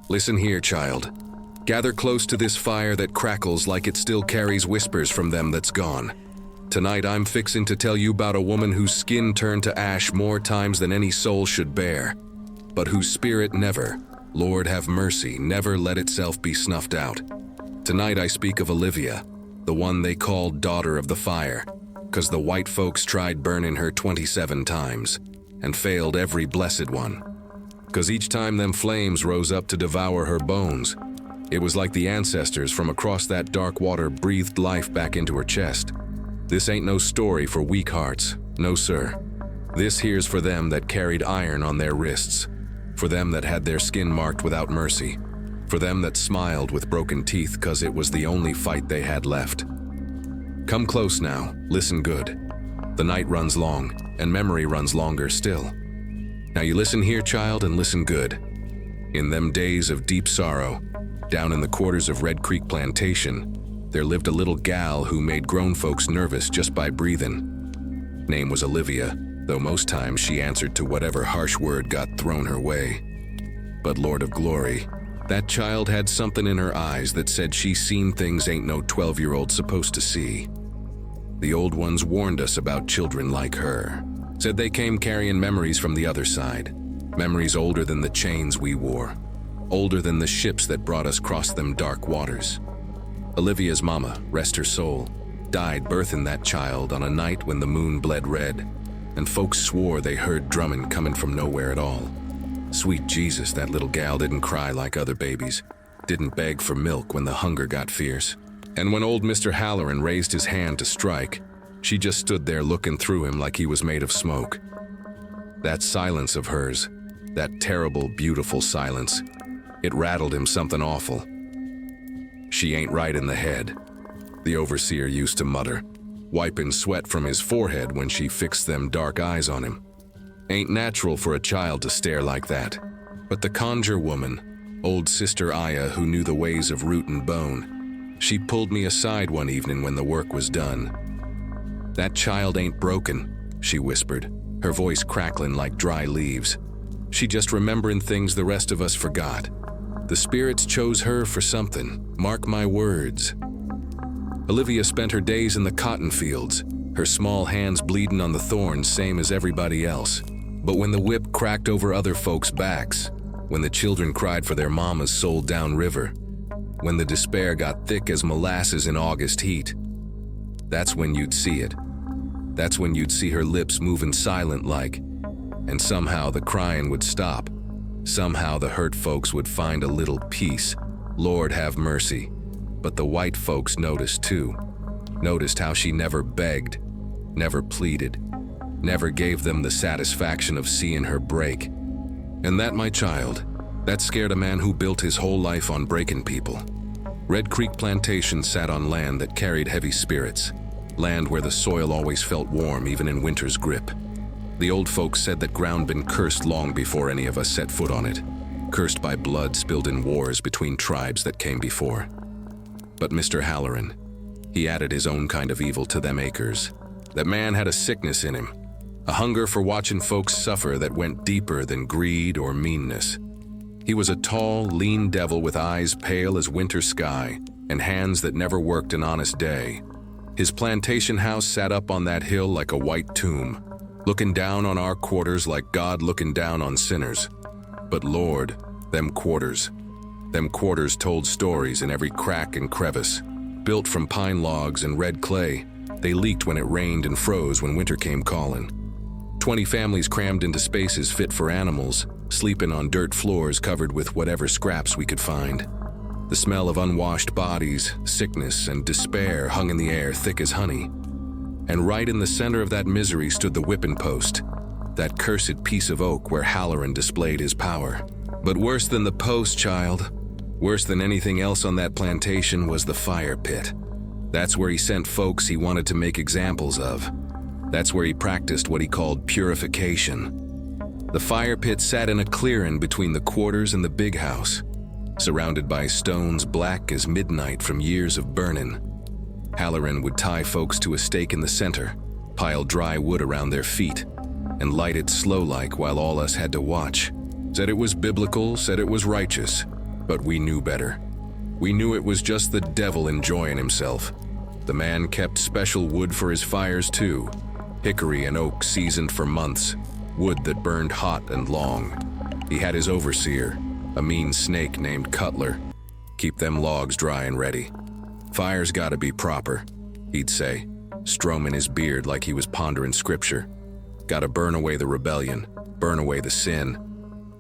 Listen here, child. Gather close to this fire that crackles like it still carries whispers from them that's gone. Tonight I'm fixing to tell you about a woman whose skin turned to ash more times than any soul should bear, but whose spirit never, Lord have mercy, never let itself be snuffed out. Tonight I speak of Olivia, the one they called Daughter of the Fire, 'cause the white folks tried burning her 27 times, and failed every blessed one. 'Cause each time them flames rose up to devour her bones, it was like the ancestors from across that dark water breathed life back into her chest. This ain't no story for weak hearts, no sir. This here's for them that carried iron on their wrists, for them that had their skin marked without mercy, for them that smiled with broken teeth 'cause it was the only fight they had left. Come close now, listen good. The night runs long, and memory runs longer still. Now you listen here, child, and listen good. In them days of deep sorrow, down in the quarters of Red Creek Plantation, there lived a little gal who made grown folks nervous just by breathing. Name was Olivia, though most times she answered to whatever harsh word got thrown her way. But Lord of Glory, that child had something in her eyes that said she seen things ain't no 12-year-old supposed to see. The old ones warned us about children like her, said they came carrying memories from the other side, memories older than the chains we wore, older than the ships that brought us across them dark waters. Olivia's mama, rest her soul, died birthing that child on a night when the moon bled red, and folks swore they heard drumming coming from nowhere at all. Sweet Jesus, that little gal didn't cry like other babies, didn't beg for milk when the hunger got fierce. And when old Mister Halloran raised his hand to strike, she just stood there looking through him like he was made of smoke. That silence of hers, that terrible, beautiful silence, it rattled him something awful. She ain't right in the head, the overseer used to mutter, wiping sweat from his forehead when she fixed them dark eyes on him. Ain't natural for a child to stare like that. But the conjure woman, old Sister Aya, who knew the ways of root and bone, she pulled me aside one evening when the work was done. "That child ain't broken," she whispered, her voice crackling like dry leaves. "She just remembering things the rest of us forgot. The spirits chose her for something, mark my words." Olivia spent her days in the cotton fields, her small hands bleeding on the thorns same as everybody else. But when the whip cracked over other folks' backs, when the children cried for their mamas sold downriver, when the despair got thick as molasses in August heat, that's when you'd see it. That's when you'd see her lips moving silent like, and somehow the crying would stop. Somehow the hurt folks would find a little peace. Lord have mercy. But the white folks noticed too. Noticed how she never begged, never pleaded, never gave them the satisfaction of seeing her break. And that, my child, that scared a man who built his whole life on breaking people. Red Creek Plantation sat on land that carried heavy spirits, land where the soil always felt warm even in winter's grip. The old folks said that ground been cursed long before any of us set foot on it, cursed by blood spilled in wars between tribes that came before. But Mister Halloran, he added his own kind of evil to them acres. That man had a sickness in him, a hunger for watching folks suffer that went deeper than greed or meanness. He was a tall, lean devil with eyes pale as winter sky and hands that never worked an honest day. His plantation house sat up on that hill like a white tomb, looking down on our quarters like God looking down on sinners. But Lord, them quarters told stories in every crack and crevice. Built from pine logs and red clay, they leaked when it rained and froze when winter came calling. 20 families crammed into spaces fit for animals, sleeping on dirt floors covered with whatever scraps we could find. The smell of unwashed bodies, sickness, and despair hung in the air thick as honey. And right in the center of that misery stood the whipping post, that cursed piece of oak where Halloran displayed his power. But worse than the post, child, worse than anything else on that plantation was the fire pit. That's where he sent folks he wanted to make examples of. That's where he practiced what he called purification. The fire pit sat in a clearing between the quarters and the big house, surrounded by stones black as midnight from years of burning. Halloran would tie folks to a stake in the center, pile dry wood around their feet, and light it slow-like while all us had to watch. Said it was biblical, said it was righteous. But we knew better. We knew it was just the devil enjoying himself. The man kept special wood for his fires too. Hickory and oak seasoned for months, wood that burned hot and long. He had his overseer, a mean snake named Cutler. Keep them logs dry and ready. Fire's gotta be proper, he'd say, stroking his beard like he was pondering scripture. Gotta burn away the rebellion, burn away the sin.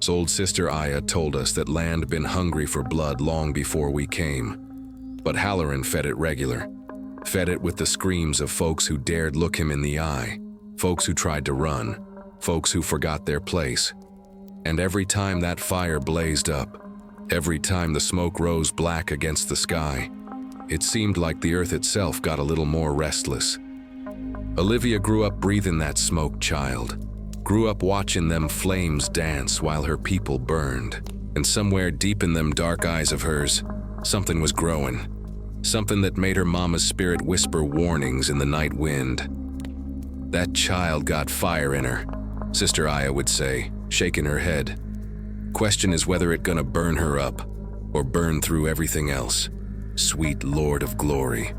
Old Sister Aya told us that land been hungry for blood long before we came. But Halloran fed it regular. Fed it with the screams of folks who dared look him in the eye, folks who tried to run, folks who forgot their place. And every time that fire blazed up, every time the smoke rose black against the sky, it seemed like the earth itself got a little more restless. Olivia grew up breathing that smoke, child. Grew up watching them flames dance while her people burned. And somewhere deep in them dark eyes of hers, something was growing. Something that made her mama's spirit whisper warnings in the night wind. That child got fire in her, Sister Aya would say, shaking her head. Question is whether it gonna burn her up, or burn through everything else. Sweet Lord of Glory.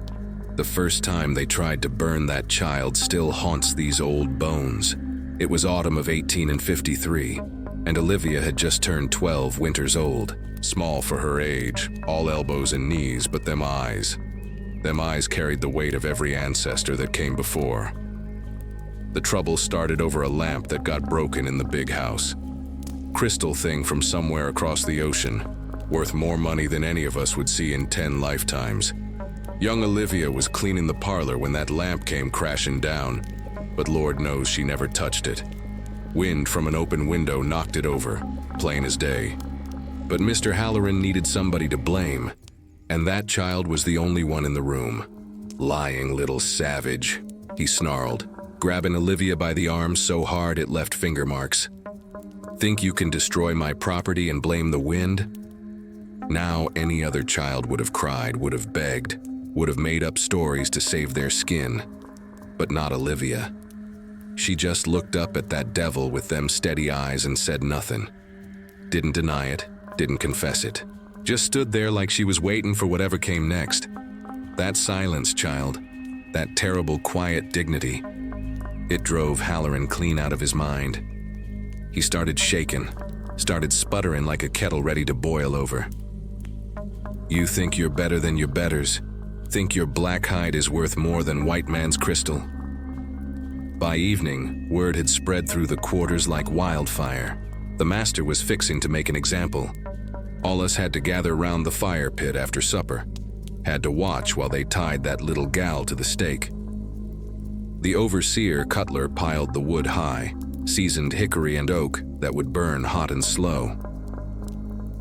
The first time they tried to burn that child still haunts these old bones. It was autumn of 1853, and Olivia had just turned 12 winters old. Small for her age, all elbows and knees, but them eyes. Them eyes carried the weight of every ancestor that came before. The trouble started over a lamp that got broken in the big house. Crystal thing from somewhere across the ocean, worth more money than any of us would see in 10 lifetimes. Young Olivia was cleaning the parlor when that lamp came crashing down, but Lord knows she never touched it. Wind from an open window knocked it over, plain as day. But Mister Halloran needed somebody to blame, and that child was the only one in the room. Lying little savage, he snarled, grabbing Olivia by the arm so hard it left finger marks. Think you can destroy my property and blame the wind? Now any other child would have cried, would have begged, would have made up stories to save their skin. But not Olivia. She just looked up at that devil with them steady eyes and said nothing. Didn't deny it, didn't confess it. Just stood there like she was waiting for whatever came next. That silence, child, that terrible quiet dignity, it drove Halloran clean out of his mind. He started shaking, started sputtering like a kettle ready to boil over. You think you're better than your betters, think your black hide is worth more than white man's crystal. By evening, word had spread through the quarters like wildfire. The master was fixing to make an example. All us had to gather round the fire pit after supper. Had to watch while they tied that little gal to the stake. The overseer, Cutler, piled the wood high, seasoned hickory and oak that would burn hot and slow.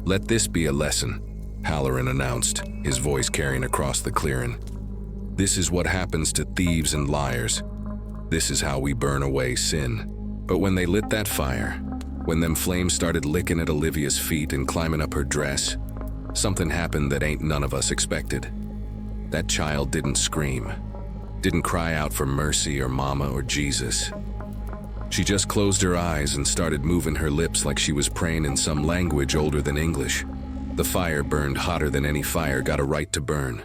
Let this be a lesson, Halloran announced, his voice carrying across the clearing. This is what happens to thieves and liars. This is how we burn away sin. But when they lit that fire, when them flames started licking at Olivia's feet and climbing up her dress, something happened that ain't none of us expected. That child didn't scream, didn't cry out for mercy or mama or Jesus. She just closed her eyes and started moving her lips like she was praying in some language older than English. The fire burned hotter than any fire got a right to burn.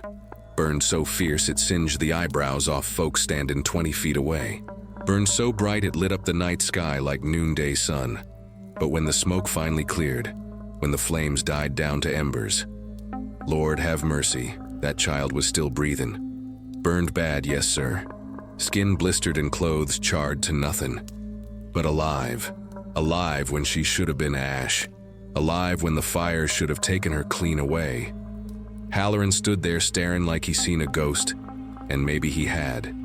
Burned so fierce it singed the eyebrows off folks standing 20 feet away. Burned so bright it lit up the night sky like noonday sun. But when the smoke finally cleared, when the flames died down to embers, Lord have mercy, that child was still breathing. Burned bad, yes sir. Skin blistered and clothes charred to nothing. But alive. Alive when she should have been ash. Alive when the fire should have taken her clean away. Halloran stood there staring like he seen a ghost, and maybe he had.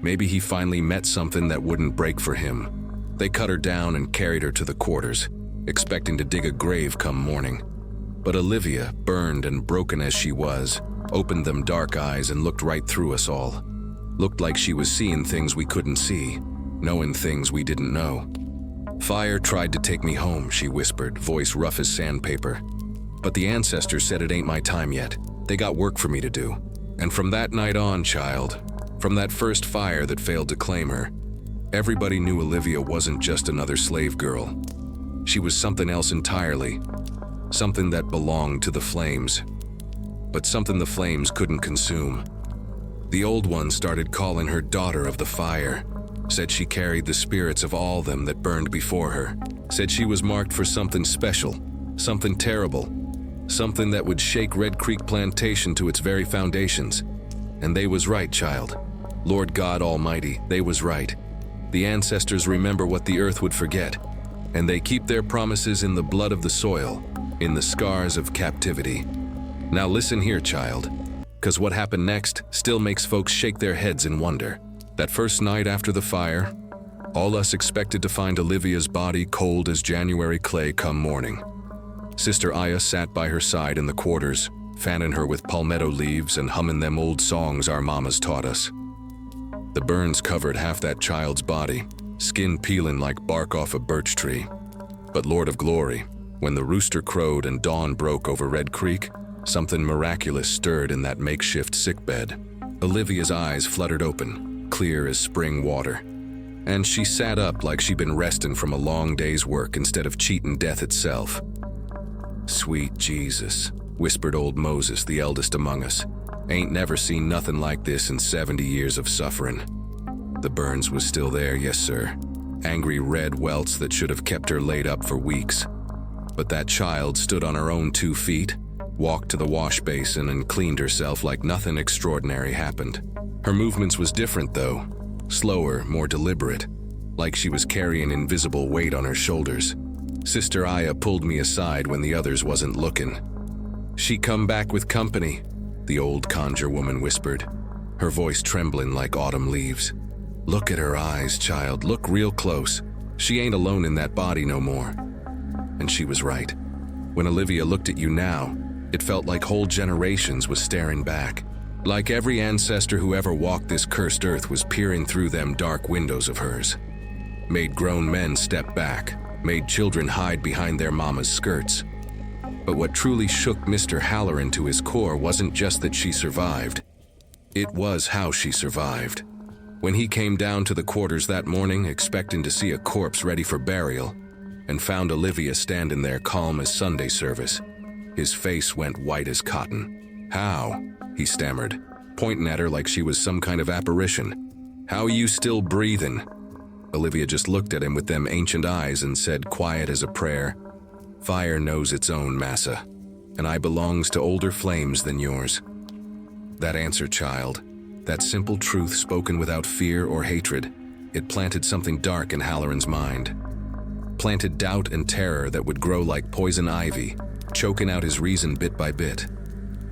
Maybe he finally met something that wouldn't break for him. They cut her down and carried her to the quarters, expecting to dig a grave come morning. But Olivia, burned and broken as she was, opened them dark eyes and looked right through us all. Looked like she was seeing things we couldn't see, knowing things we didn't know. Fire tried to take me home, she whispered, voice rough as sandpaper. But the ancestors said it ain't my time yet. They got work for me to do. And from that night on, child, from that first fire that failed to claim her, everybody knew Olivia wasn't just another slave girl. She was something else entirely. something that belonged to the flames, but something the flames couldn't consume. The old one started calling her daughter of the fire, said she carried the spirits of all them that burned before her, said she was marked for something special, something terrible, something that would shake Red Creek Plantation to its very foundations. And they was right, child. Lord God Almighty, they was right. The ancestors remember what the earth would forget, and they keep their promises in the blood of the soil, in the scars of captivity. Now listen here, child, 'cause what happened next still makes folks shake their heads in wonder. That first night after the fire, all us expected to find Olivia's body cold as January clay come morning. Sister Aya sat by her side in the quarters, fanning her with palmetto leaves and humming them old songs our mamas taught us. The burns covered half that child's body, skin peeling like bark off a birch tree. But Lord of Glory, when the rooster crowed and dawn broke over Red Creek, something miraculous stirred in that makeshift sickbed. Olivia's eyes fluttered open, clear as spring water, and she sat up like she'd been resting from a long day's work instead of cheating death itself. "Sweet Jesus," whispered old Moses, the eldest among us. "Ain't never seen nothing like this in 70 years of suffering." The burns was still there, yes sir. Angry red welts that should have kept her laid up for weeks. But that child stood on her own 2 feet, walked to the wash basin and cleaned herself like nothing extraordinary happened. Her movements was different though, slower, more deliberate, like she was carrying invisible weight on her shoulders. Sister Aya pulled me aside when the others wasn't looking. "She come back with company," the old conjure woman whispered, her voice trembling like autumn leaves. "Look at her eyes, child, look real close. She ain't alone in that body no more." And she was right. When Olivia looked at you now, it felt like whole generations was staring back. Like every ancestor who ever walked this cursed earth was peering through them dark windows of hers. Made grown men step back, made children hide behind their mama's skirts. But what truly shook Mister Halloran to his core wasn't just that she survived. It was how she survived. When he came down to the quarters that morning expecting to see a corpse ready for burial, and found Olivia standing there calm as Sunday service, his face went white as cotton. "How?" he stammered, pointing at her like she was some kind of apparition. "How are you still breathing?" Olivia just looked at him with them ancient eyes and said, quiet as a prayer, "Fire knows its own, massa, and I belongs to older flames than yours." That answer, child, that simple truth spoken without fear or hatred, it planted something dark in Halloran's mind. Planted doubt and terror that would grow like poison ivy, choking out his reason bit by bit.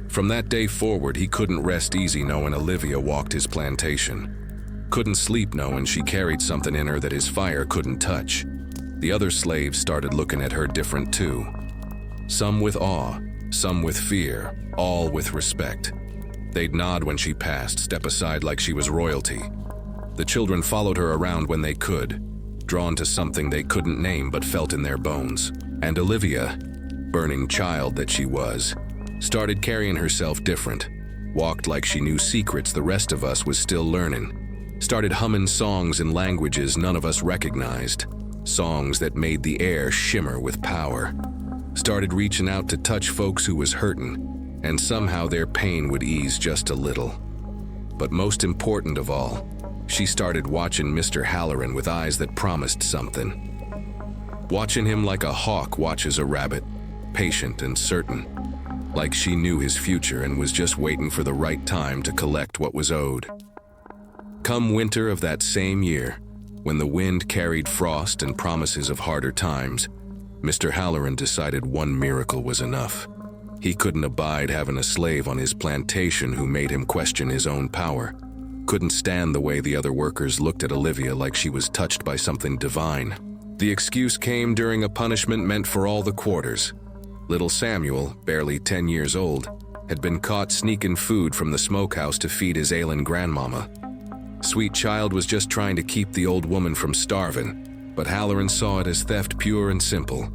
From that day forward, he couldn't rest easy knowing Olivia walked his plantation. Couldn't sleep knowing she carried something in her that his fire couldn't touch. The other slaves started looking at her different too. Some with awe, some with fear, all with respect. They'd nod when she passed, step aside like she was royalty. The children followed her around when they could, drawn to something they couldn't name but felt in their bones. And Olivia, burning child that she was, started carrying herself different, walked like she knew secrets the rest of us was still learning, started humming songs in languages none of us recognized, songs that made the air shimmer with power, started reaching out to touch folks who was hurting, and somehow their pain would ease just a little. But most important of all, she started watching Mister Halloran with eyes that promised something. Watching him like a hawk watches a rabbit, patient and certain, like she knew his future and was just waiting for the right time to collect what was owed. Come winter of that same year, when the wind carried frost and promises of harder times, Mister Halloran decided one miracle was enough. He couldn't abide having a slave on his plantation who made him question his own power. Couldn't stand the way the other workers looked at Olivia like she was touched by something divine. The excuse came during a punishment meant for all the quarters. Little Samuel, barely 10 years old, had been caught sneaking food from the smokehouse to feed his ailing grandmama. Sweet child was just trying to keep the old woman from starving, but Halloran saw it as theft pure and simple.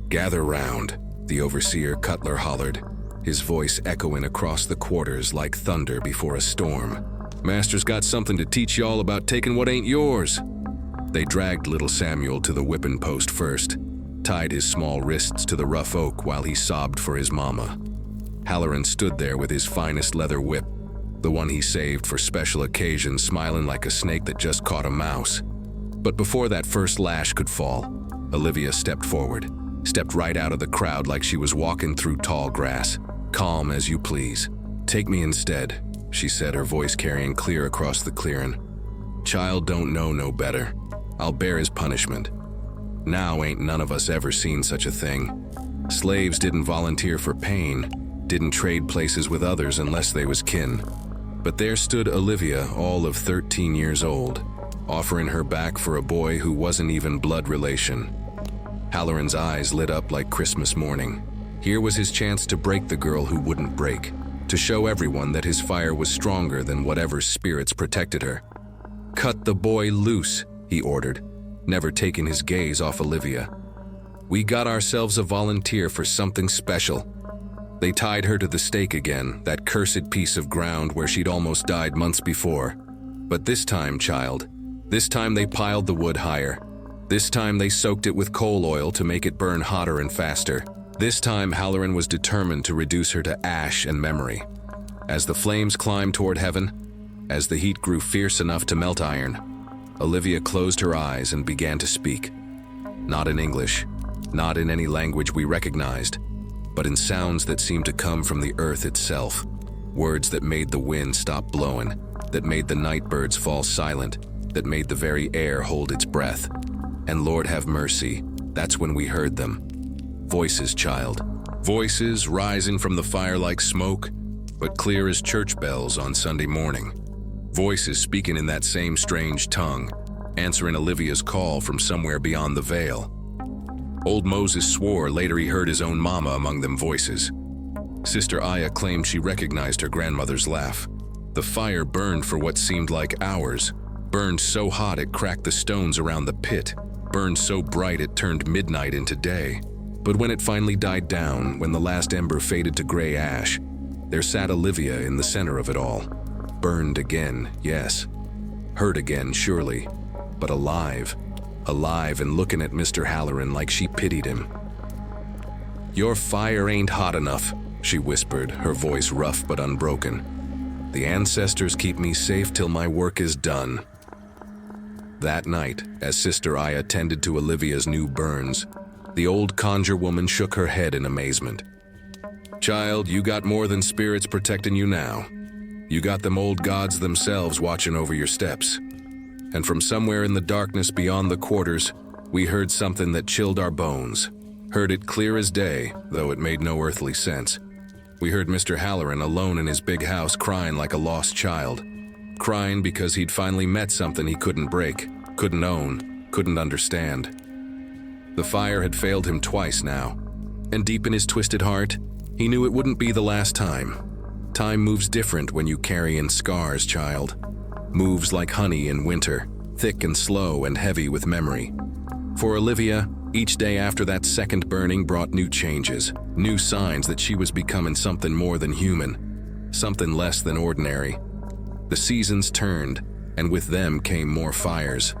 "Gather round," the overseer Cutler hollered, his voice echoing across the quarters like thunder before a storm. "Master's got something to teach y'all about taking what ain't yours." They dragged little Samuel to the whipping post first. tied his small wrists to the rough oak while he sobbed for his mama. Halloran stood there with his finest leather whip, the one he saved for special occasions, smiling like a snake that just caught a mouse. But before that first lash could fall, Olivia stepped forward, stepped right out of the crowd like she was walking through tall grass. "Calm as you please. Take me instead," she said, her voice carrying clear across the clearing. "Child don't know no better. I'll bear his punishment. Now ain't none of us ever seen such a thing. Slaves didn't volunteer for pain, didn't trade places with others unless they was kin. But there stood Olivia, all of 13 years old, offering her back for a boy who wasn't even blood relation." Halloran's eyes lit up like Christmas morning. Here was his chance to break the girl who wouldn't break, to show everyone that his fire was stronger than whatever spirits protected her. "Cut the boy loose," he ordered, never taking his gaze off Olivia. "We got ourselves a volunteer for something special." They tied her to the stake again, that cursed piece of ground where she'd almost died months before. But this time, child, this time they piled the wood higher. This time they soaked it with coal oil to make it burn hotter and faster. This time Halloran was determined to reduce her to ash and memory. As the flames climbed toward heaven, as the heat grew fierce enough to melt iron, Olivia closed her eyes and began to speak. Not in English, not in any language we recognized, but in sounds that seemed to come from the earth itself. Words that made the wind stop blowing, that made the night birds fall silent, that made the very air hold its breath. And Lord have mercy, that's when we heard them. Voices, child. Voices rising from the fire like smoke, but clear as church bells on Sunday morning. Voices speaking in that same strange tongue, answering Olivia's call from somewhere beyond the veil. Old Moses swore later he heard his own mama among them voices. Sister Aya claimed she recognized her grandmother's laugh. The fire burned for what seemed like hours, burned so hot it cracked the stones around the pit, burned so bright it turned midnight into day. But when it finally died down, when the last ember faded to gray ash, there sat Olivia in the center of it all. Burned again, yes. Hurt again, surely. But alive. Alive and looking at Mister Halloran like she pitied him. "Your fire ain't hot enough," she whispered, her voice rough but unbroken. "The ancestors keep me safe till my work is done." That night, as Sister Aya tended to Olivia's new burns, the old conjure woman shook her head in amazement. "Child, you got more than spirits protecting you now. You got them old gods themselves watching over your steps." And from somewhere in the darkness beyond the quarters, we heard something that chilled our bones. Heard it clear as day, though it made no earthly sense. We heard Mister Halloran alone in his big house crying like a lost child. Crying because he'd finally met something he couldn't break, couldn't own, couldn't understand. The fire had failed him twice now, and deep in his twisted heart, he knew it wouldn't be the last time. Time moves different when you carry in scars, child. Moves like honey in winter, thick and slow and heavy with memory. For Olivia, each day after that second burning brought new changes, new signs that she was becoming something more than human, something less than ordinary. The seasons turned, and with them came more fires.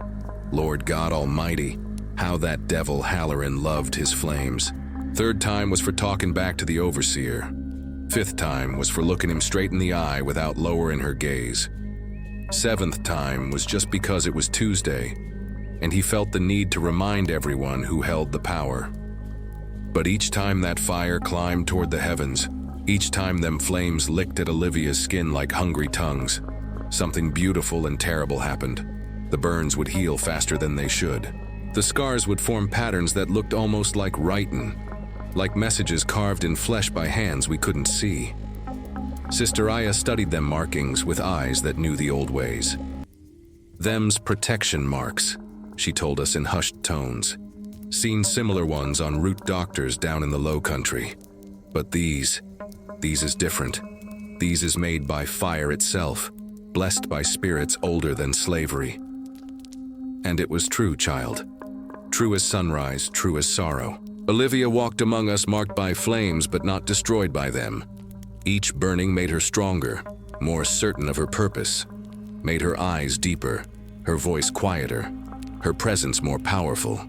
Lord God Almighty, how that devil Halloran loved his flames. Third time was for talking back to the overseer. Fifth time was for looking him straight in the eye without lowering her gaze. Seventh time was just because it was Tuesday, and he felt the need to remind everyone who held the power. But each time that fire climbed toward the heavens, each time them flames licked at Olivia's skin like hungry tongues, something beautiful and terrible happened. The burns would heal faster than they should. The scars would form patterns that looked almost like writing, like messages carved in flesh by hands we couldn't see. Sister Aya studied them markings with eyes that knew the old ways. "Them's protection marks," she told us in hushed tones. "Seen similar ones on root doctors down in the low country. But these is different. These is made by fire itself, blessed by spirits older than slavery." And it was true, child. True as sunrise, true as sorrow. Olivia walked among us marked by flames but not destroyed by them. Each burning made her stronger, more certain of her purpose, made her eyes deeper, her voice quieter, her presence more powerful.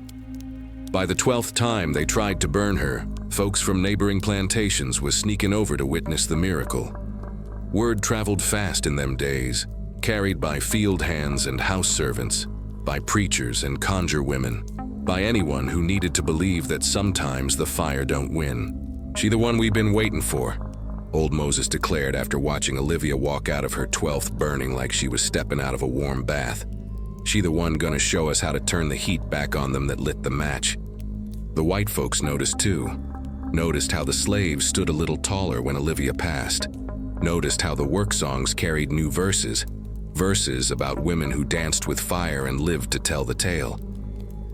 By the 12th time they tried to burn her, folks from neighboring plantations was sneaking over to witness the miracle. Word traveled fast in them days, carried by field hands and house servants, by preachers and conjure women, by anyone who needed to believe that sometimes the fire don't win. "She the one we've been waiting for," old Moses declared after watching Olivia walk out of her 12th burning like she was stepping out of a warm bath. "She the one gonna show us how to turn the heat back on them that lit the match." The white folks noticed too. Noticed how the slaves stood a little taller when Olivia passed. Noticed how the work songs carried new verses. Verses about women who danced with fire and lived to tell the tale.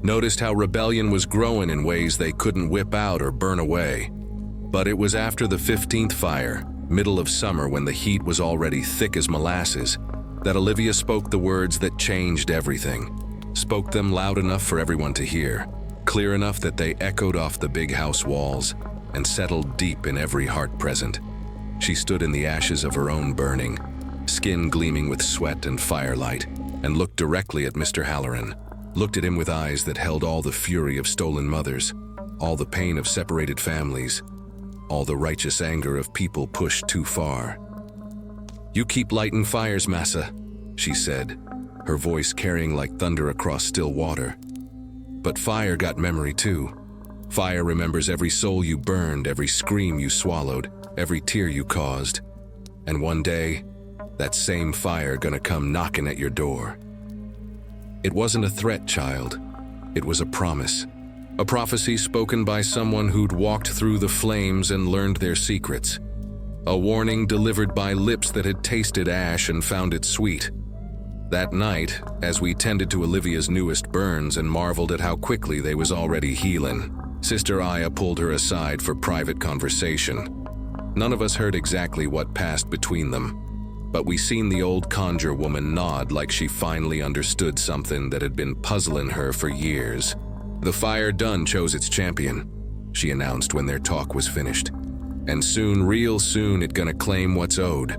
Noticed how rebellion was growing in ways they couldn't whip out or burn away. But it was after the 15th fire, middle of summer when the heat was already thick as molasses, that Olivia spoke the words that changed everything. Spoke them loud enough for everyone to hear, clear enough that they echoed off the big house walls and settled deep in every heart present. She stood in the ashes of her own burning, skin gleaming with sweat and firelight, and looked directly at Mister Halloran. Looked at him with eyes that held all the fury of stolen mothers, all the pain of separated families, all the righteous anger of people pushed too far. "You keep lighting fires, massa," she said, her voice carrying like thunder across still water. "But fire got memory too. Fire remembers every soul you burned, every scream you swallowed, every tear you caused. And one day, that same fire gonna come knocking at your door." It wasn't a threat, child. It was a promise. A prophecy spoken by someone who'd walked through the flames and learned their secrets. A warning delivered by lips that had tasted ash and found it sweet. That night, as we tended to Olivia's newest burns and marveled at how quickly they was already healing, Sister Aya pulled her aside for private conversation. None of us heard exactly what passed between them, but we seen the old conjure woman nod like she finally understood something that had been puzzling her for years. "The fire done chose its champion," she announced when their talk was finished. "And soon, real soon, it gonna claim what's owed."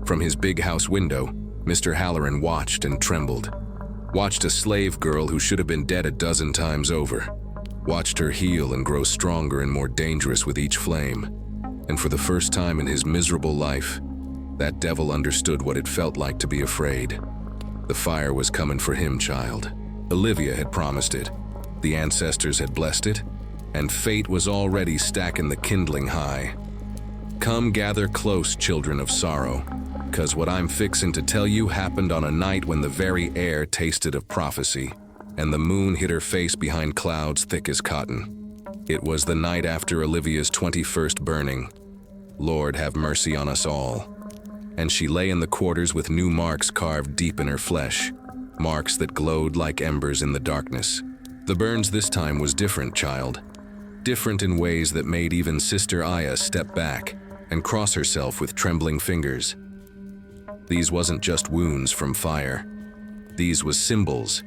From his big house window, Mr. Halloran watched and trembled. Watched a slave girl who should have been dead a dozen times over. Watched her heal and grow stronger and more dangerous with each flame. And for the first time in his miserable life, that devil understood what it felt like to be afraid. The fire was coming for him, child. Olivia had promised it. The ancestors had blessed it, and fate was already stacking the kindling high. Come gather close, children of sorrow, 'cause what I'm fixin' to tell you happened on a night when the very air tasted of prophecy, and the moon hid her face behind clouds thick as cotton. It was the night after Olivia's 21st burning. Lord have mercy on us all. And she lay in the quarters with new marks carved deep in her flesh, marks that glowed like embers in the darkness. The burns this time was different, child. Different in ways that made even Sister Aya step back and cross herself with trembling fingers. These wasn't just wounds from fire. These was symbols,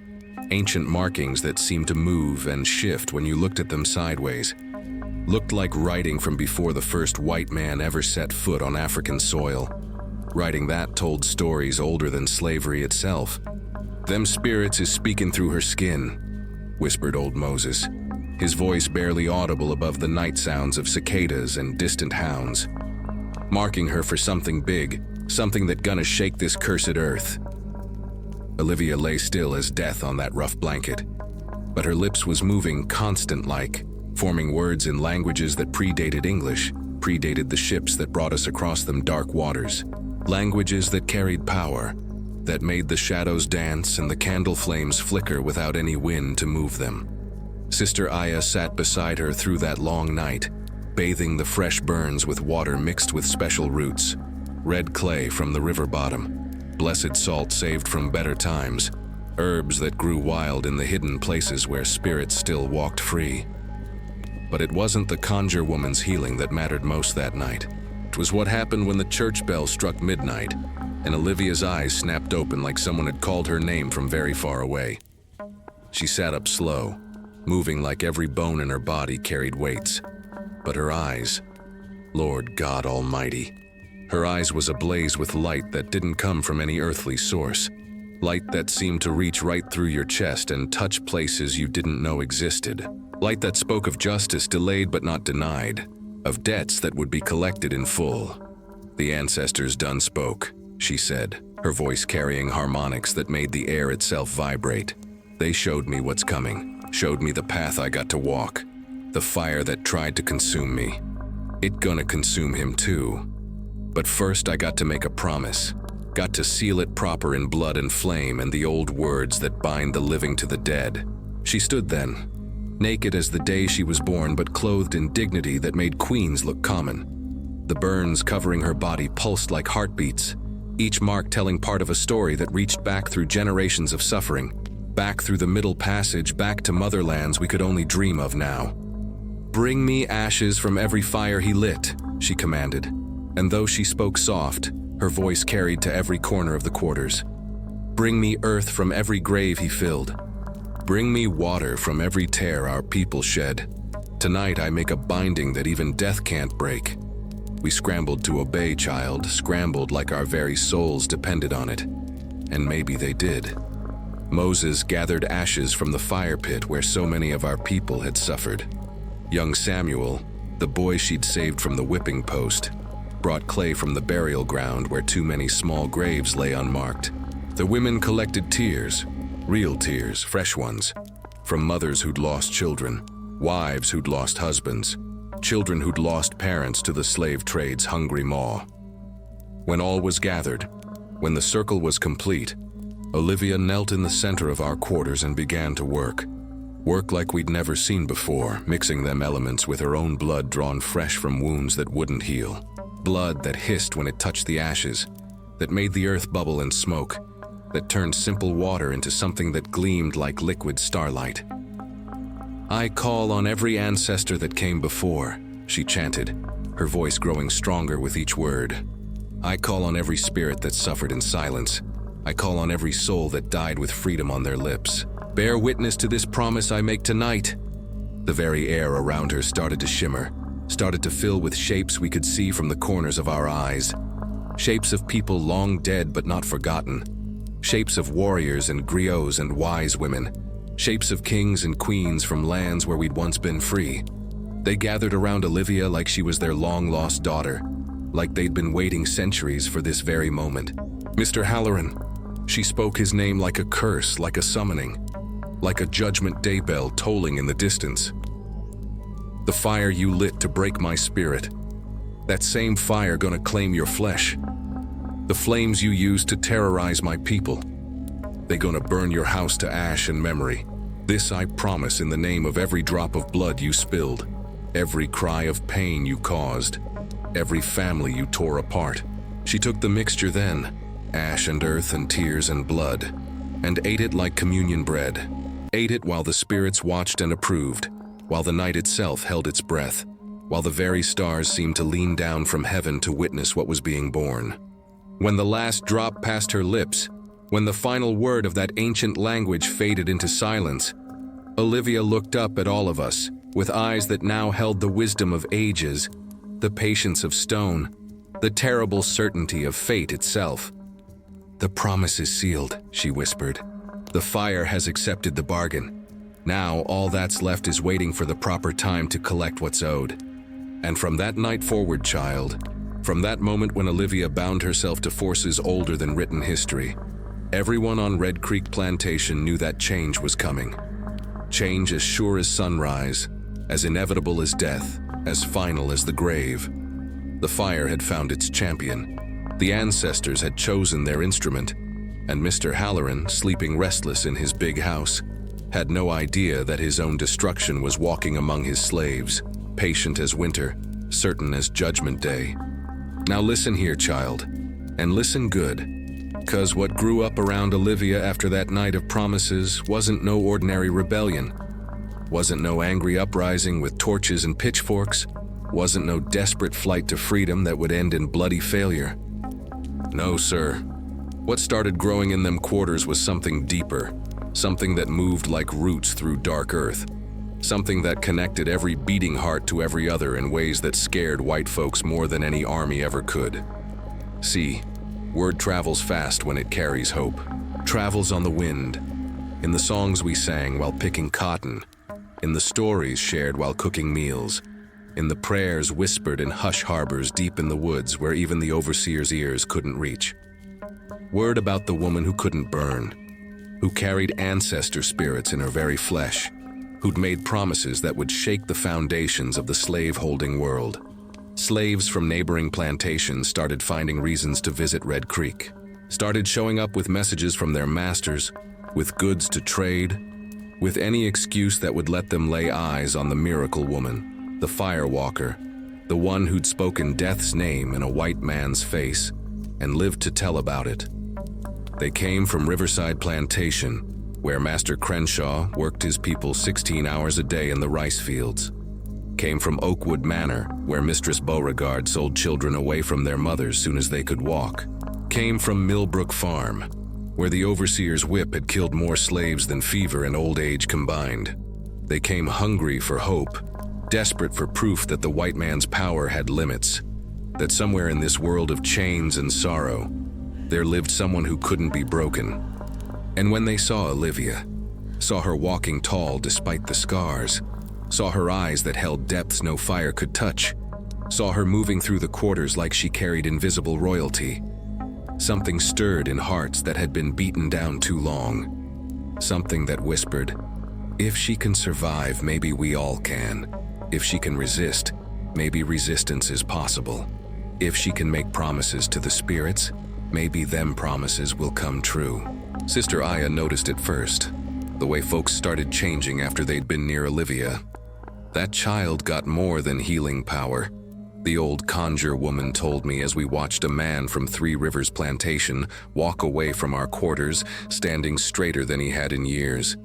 ancient markings that seemed to move and shift when you looked at them sideways. Looked like writing from before the first white man ever set foot on African soil. Writing that told stories older than slavery itself. "Them spirits is speaking through her skin," whispered old Moses, his voice barely audible above the night sounds of cicadas and distant hounds. "Marking her for something big, something that gonna shake this cursed earth." Olivia lay still as death on that rough blanket, but her lips was moving constant-like, forming words in languages that predated English, predated the ships that brought us across them dark waters, languages that carried power, that made the shadows dance and the candle flames flicker without any wind to move them. Sister Aya sat beside her through that long night, bathing the fresh burns with water mixed with special roots, red clay from the river bottom, blessed salt saved from better times, herbs that grew wild in the hidden places where spirits still walked free. But it wasn't the conjure woman's healing that mattered most that night. It was what happened when the church bell struck midnight, and Olivia's eyes snapped open like someone had called her name from very far away. She sat up slow, moving like every bone in her body carried weights. But her eyes, Lord God Almighty, her eyes was ablaze with light that didn't come from any earthly source. Light that seemed to reach right through your chest and touch places you didn't know existed. Light that spoke of justice delayed but not denied, of debts that would be collected in full. "The ancestors done spoke," she said, her voice carrying harmonics that made the air itself vibrate. "They showed me what's coming, showed me the path I got to walk, the fire that tried to consume me. It gonna consume him too. But first I got to make a promise, got to seal it proper in blood and flame and the old words that bind the living to the dead." She stood then, naked as the day she was born but clothed in dignity that made queens look common. The burns covering her body pulsed like heartbeats, each mark telling part of a story that reached back through generations of suffering, back through the Middle Passage, back to motherlands we could only dream of now. "Bring me ashes from every fire he lit," she commanded, and though she spoke soft, her voice carried to every corner of the quarters. "Bring me earth from every grave he filled. Bring me water from every tear our people shed. Tonight I make a binding that even death can't break." We scrambled to obey, child, scrambled like our very souls depended on it. And maybe they did. Moses gathered ashes from the fire pit where so many of our people had suffered. Young Samuel, the boy she'd saved from the whipping post, brought clay from the burial ground where too many small graves lay unmarked. The women collected tears, real tears, fresh ones, from mothers who'd lost children, wives who'd lost husbands, children who'd lost parents to the slave trade's hungry maw. When all was gathered, when the circle was complete, Olivia knelt in the center of our quarters and began to work. Work like we'd never seen before, mixing them elements with her own blood drawn fresh from wounds that wouldn't heal. Blood that hissed when it touched the ashes, that made the earth bubble and smoke, that turned simple water into something that gleamed like liquid starlight. "I call on every ancestor that came before," she chanted, her voice growing stronger with each word. "I call on every spirit that suffered in silence. I call on every soul that died with freedom on their lips. Bear witness to this promise I make tonight." The very air around her started to shimmer, started to fill with shapes we could see from the corners of our eyes. Shapes of people long dead but not forgotten. Shapes of warriors and griots and wise women. Shapes of kings and queens from lands where we'd once been free. They gathered around Olivia like she was their long-lost daughter, like they'd been waiting centuries for this very moment. "Mister Halloran," she spoke his name like a curse, like a summoning, like a judgment day bell tolling in the distance. "The fire you lit to break my spirit, that same fire gonna claim your flesh. The flames you used to terrorize my people, they gonna burn your house to ash and memory. This I promise in the name of every drop of blood you spilled, every cry of pain you caused, every family you tore apart." She took the mixture then, ash and earth and tears and blood, and ate it like communion bread. Ate it while the spirits watched and approved, while the night itself held its breath, while the very stars seemed to lean down from heaven to witness what was being born. When the last drop passed her lips, when the final word of that ancient language faded into silence, Olivia looked up at all of us, with eyes that now held the wisdom of ages, the patience of stone, the terrible certainty of fate itself. "The promise is sealed," she whispered. "The fire has accepted the bargain. Now all that's left is waiting for the proper time to collect what's owed." And from that night forward, child, from that moment when Olivia bound herself to forces older than written history, everyone on Red Creek Plantation knew that change was coming. Change as sure as sunrise, as inevitable as death, as final as the grave. The fire had found its champion. The ancestors had chosen their instrument, and Mister Halloran, sleeping restless in his big house, had no idea that his own destruction was walking among his slaves, patient as winter, certain as Judgment Day. Now listen here, child, and listen good, 'cause what grew up around Olivia after that night of promises wasn't no ordinary rebellion, wasn't no angry uprising with torches and pitchforks, wasn't no desperate flight to freedom that would end in bloody failure. No, sir. What started growing in them quarters was something deeper, something that moved like roots through dark earth, something that connected every beating heart to every other in ways that scared white folks more than any army ever could. See, word travels fast when it carries hope. travels on the wind, in the songs we sang while picking cotton, in the stories shared while cooking meals, in the prayers whispered in hush harbors deep in the woods where even the overseer's ears couldn't reach. Word about the woman who couldn't burn, who carried ancestor spirits in her very flesh, who'd made promises that would shake the foundations of the slave-holding world. Slaves from neighboring plantations started finding reasons to visit Red Creek, started showing up with messages from their masters, with goods to trade, with any excuse that would let them lay eyes on the miracle woman, the firewalker, the one who'd spoken death's name in a white man's face and lived to tell about it. They came from Riverside Plantation, where Master Crenshaw worked his people 16 hours a day in the rice fields. Came from Oakwood Manor, where Mistress Beauregard sold children away from their mothers soon as they could walk. Came from Millbrook Farm, where the overseer's whip had killed more slaves than fever and old age combined. They came hungry for hope, desperate for proof that the white man's power had limits, that somewhere in this world of chains and sorrow, there lived someone who couldn't be broken. And when they saw Olivia, saw her walking tall despite the scars, saw her eyes that held depths no fire could touch, saw her moving through the quarters like she carried invisible royalty, something stirred in hearts that had been beaten down too long. Something that whispered, if she can survive, maybe we all can. If she can resist, maybe resistance is possible. If she can make promises to the spirits, maybe them promises will come true. Sister Aya noticed it first, the way folks started changing after they'd been near Olivia. That child got more than healing power. The old conjure woman told me as we watched a man from Three Rivers Plantation walk away from our quarters, standing straighter than he had in years.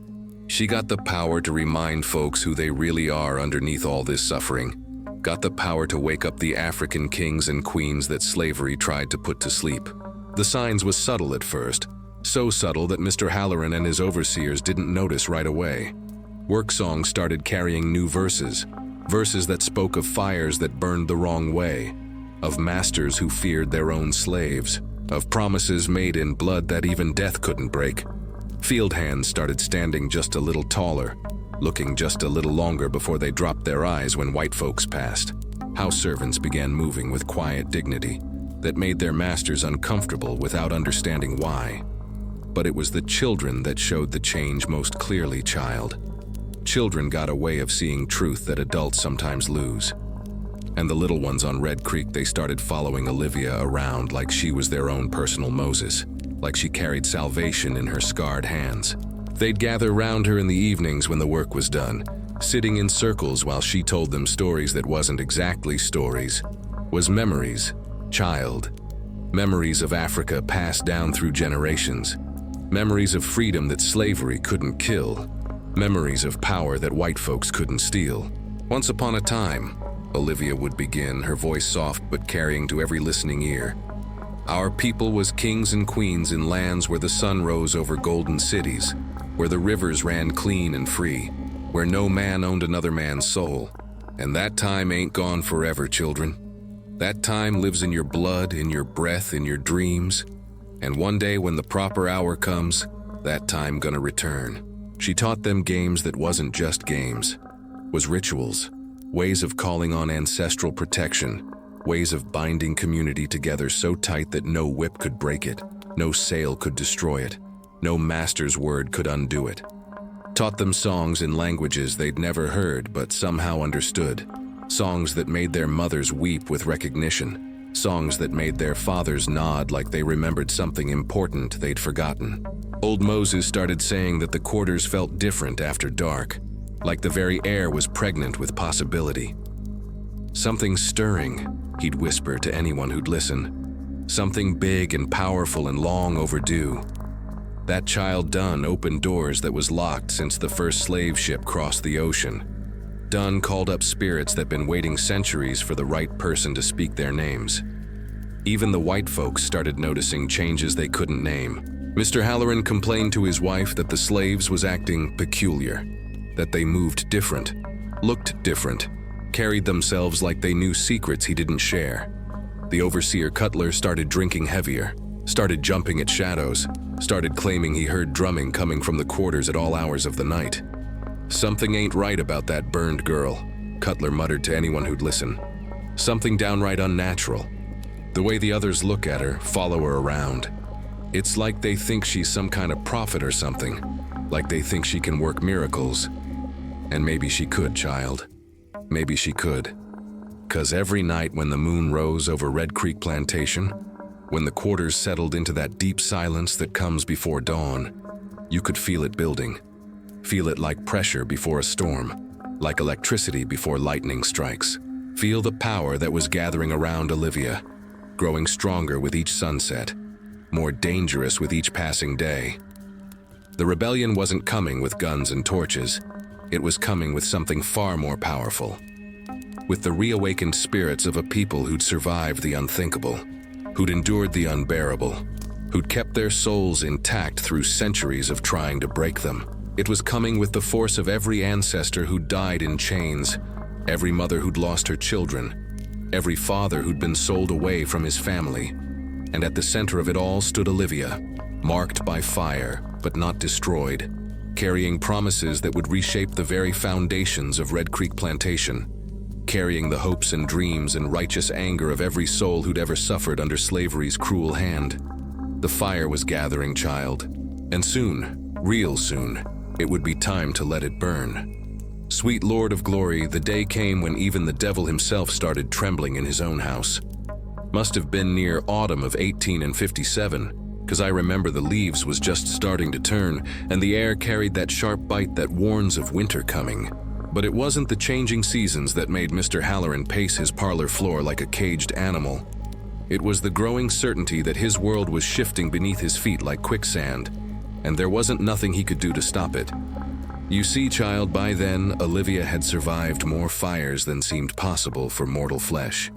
She got the power to remind folks who they really are underneath all this suffering. Got the power to wake up the African kings and queens that slavery tried to put to sleep. The signs was subtle at first, so subtle that Mister Halloran and his overseers didn't notice right away. Work songs started carrying new verses that spoke of fires that burned the wrong way, of masters who feared their own slaves, of promises made in blood that even death couldn't break. Field hands started standing just a little taller, looking just a little longer before they dropped their eyes when white folks passed. House servants began moving with quiet dignity that made their masters uncomfortable without understanding why. But it was the children that showed the change most clearly, child. Children got a way of seeing truth that adults sometimes lose. And the little ones on Red Creek, they started following Olivia around like she was their own personal Moses, like she carried salvation in her scarred hands. They'd gather round her in the evenings when the work was done, sitting in circles while she told them stories that wasn't exactly stories, was memories, child. Memories of Africa passed down through generations. Memories of freedom that slavery couldn't kill. Memories of power that white folks couldn't steal. Once upon a time, Olivia would begin, her voice soft but carrying to every listening ear. Our people was kings and queens in lands where the sun rose over golden cities, where the rivers ran clean and free, where no man owned another man's soul. And that time ain't gone forever, children. That time lives in your blood, in your breath, in your dreams. And one day when the proper hour comes, that time gonna return. She taught them games that wasn't just games, was rituals, ways of calling on ancestral protection, ways of binding community together so tight that no whip could break it, no sail could destroy it, no master's word could undo it. Taught them songs in languages they'd never heard but somehow understood, songs that made their mothers weep with recognition, songs that made their fathers nod like they remembered something important they'd forgotten. Old Moses started saying that the quarters felt different after dark, like the very air was pregnant with possibility. Something stirring, he'd whisper to anyone who'd listen. Something big and powerful and long overdue. That child Dunn opened doors that was locked since the first slave ship crossed the ocean. Dunn called up spirits that'd been waiting centuries for the right person to speak their names. Even the white folks started noticing changes they couldn't name. Mr. Halloran complained to his wife that the slaves was acting peculiar, that they moved different, looked different, carried themselves like they knew secrets he didn't share. The overseer Cutler started drinking heavier, started jumping at shadows, started claiming he heard drumming coming from the quarters at all hours of the night. "Something ain't right about that burned girl," Cutler muttered to anyone who'd listen. "Something downright unnatural. The way the others look at her, follow her around. It's like they think she's some kind of prophet or something, like they think she can work miracles. And maybe she could, child. Maybe she could. 'Cause every night when the moon rose over Red Creek Plantation, when the quarters settled into that deep silence that comes before dawn, you could feel it building. Feel it like pressure before a storm, like electricity before lightning strikes. Feel the power that was gathering around Olivia, growing stronger with each sunset, more dangerous with each passing day. The rebellion wasn't coming with guns and torches. It was coming with something far more powerful. With the reawakened spirits of a people who'd survived the unthinkable, who'd endured the unbearable, who'd kept their souls intact through centuries of trying to break them. It was coming with the force of every ancestor who'd died in chains, every mother who'd lost her children, every father who'd been sold away from his family. And at the center of it all stood Olivia, marked by fire, but not destroyed, carrying promises that would reshape the very foundations of Red Creek Plantation, carrying the hopes and dreams and righteous anger of every soul who'd ever suffered under slavery's cruel hand. The fire was gathering, child, and soon, real soon, it would be time to let it burn. Sweet Lord of Glory, the day came when even the devil himself started trembling in his own house. Must have been near autumn of 1857, 'cause I remember the leaves was just starting to turn, and the air carried that sharp bite that warns of winter coming. But it wasn't the changing seasons that made Mister Halloran pace his parlor floor like a caged animal. It was the growing certainty that his world was shifting beneath his feet like quicksand, and there wasn't nothing he could do to stop it. You see, child, by then, Olivia had survived more fires than seemed possible for mortal flesh.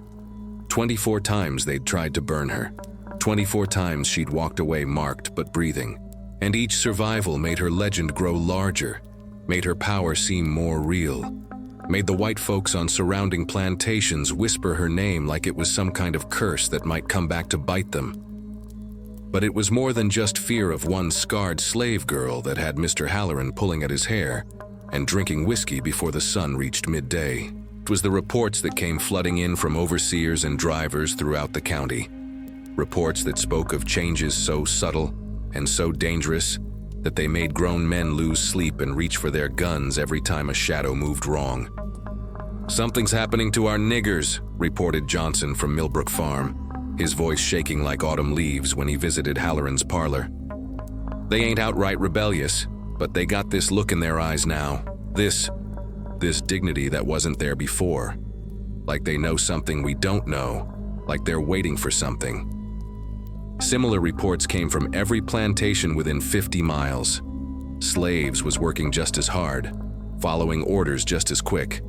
24 times they'd tried to burn her. 24 times she'd walked away marked but breathing. And each survival made her legend grow larger, made her power seem more real, made the white folks on surrounding plantations whisper her name like it was some kind of curse that might come back to bite them. But it was more than just fear of one scarred slave girl that had Mister Halloran pulling at his hair and drinking whiskey before the sun reached midday. It was the reports that came flooding in from overseers and drivers throughout the county. Reports that spoke of changes so subtle and so dangerous that they made grown men lose sleep and reach for their guns every time a shadow moved wrong. "Something's happening to our niggers," reported Johnson from Millbrook Farm, his voice shaking like autumn leaves when he visited Halloran's parlor. "They ain't outright rebellious, but they got this look in their eyes now. This dignity that wasn't there before. Like they know something we don't know, like they're waiting for something." Similar reports came from every plantation within 50 miles. Slaves was working just as hard, following orders just as quick,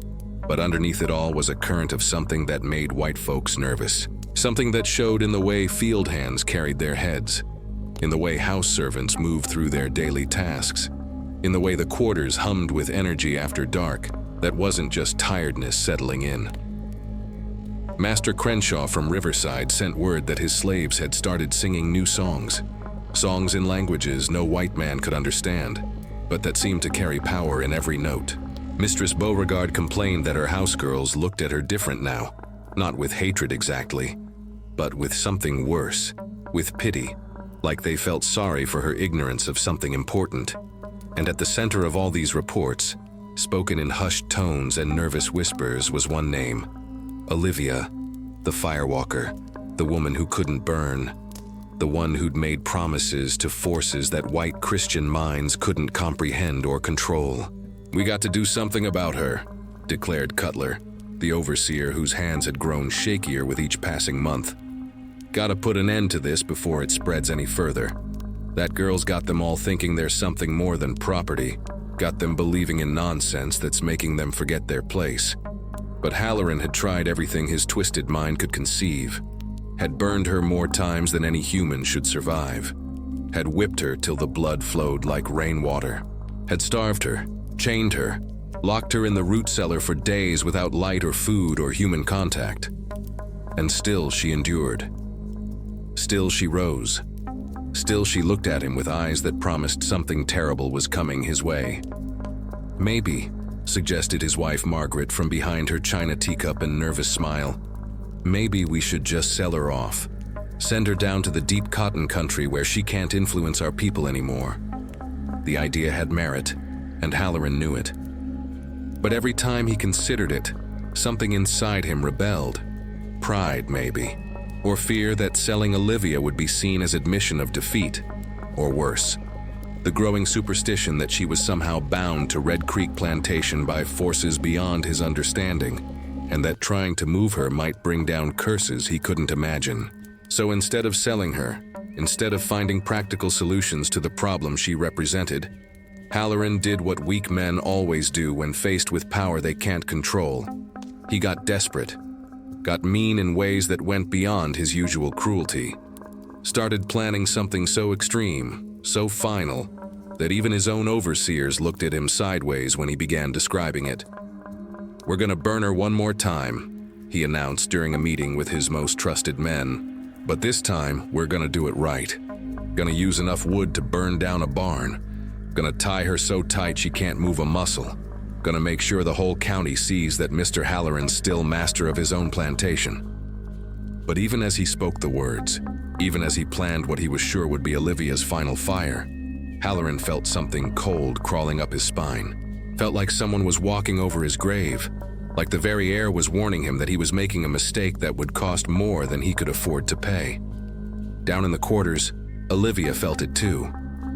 but underneath it all was a current of something that made white folks nervous. Something that showed in the way field hands carried their heads, in the way house servants moved through their daily tasks, in the way the quarters hummed with energy after dark that wasn't just tiredness settling in. Master Crenshaw from Riverside sent word that his slaves had started singing new songs in languages no white man could understand, but that seemed to carry power in every note. Mistress Beauregard complained that her housegirls looked at her different now, not with hatred exactly, but with something worse, with pity, like they felt sorry for her ignorance of something important. And at the center of all these reports, spoken in hushed tones and nervous whispers, was one name: Olivia, the firewalker, the woman who couldn't burn, the one who'd made promises to forces that white Christian minds couldn't comprehend or control. "We got to do something about her," declared Cutler, the overseer whose hands had grown shakier with each passing month. "Gotta put an end to this before it spreads any further. That girl's got them all thinking they're something more than property, got them believing in nonsense that's making them forget their place." But Halloran had tried everything his twisted mind could conceive, had burned her more times than any human should survive, had whipped her till the blood flowed like rainwater, had starved her, chained her, locked her in the root cellar for days without light or food or human contact. And still she endured. Still Still she rose. Still she looked at him with eyes that promised something terrible was coming his way. "Maybe," suggested his wife Margaret from behind her china teacup and nervous smile, "maybe we should just sell her off. Send her down to the deep cotton country where she can't influence our people anymore." The idea had merit, and Halloran knew it. But every time he considered it, something inside him rebelled. Pride, maybe, or fear that selling Olivia would be seen as admission of defeat, or worse, the growing superstition that she was somehow bound to Red Creek Plantation by forces beyond his understanding, and that trying to move her might bring down curses he couldn't imagine. So instead of selling her, instead of finding practical solutions to the problem she represented, Halloran did what weak men always do when faced with power they can't control. He got desperate, got mean in ways that went beyond his usual cruelty, started planning something so extreme, so final, that even his own overseers looked at him sideways when he began describing it. "We're gonna burn her one more time," he announced during a meeting with his most trusted men. "But this time, we're gonna do it right. Gonna use enough wood to burn down a barn. Gonna tie her so tight she can't move a muscle. Gonna make sure the whole county sees that Mr. Halloran's still master of his own plantation." But even as he spoke the words, even as he planned what he was sure would be Olivia's final fire, Halloran felt something cold crawling up his spine. Felt like someone was walking over his grave, like the very air was warning him that he was making a mistake that would cost more than he could afford to pay. Down in the quarters, Olivia felt it too.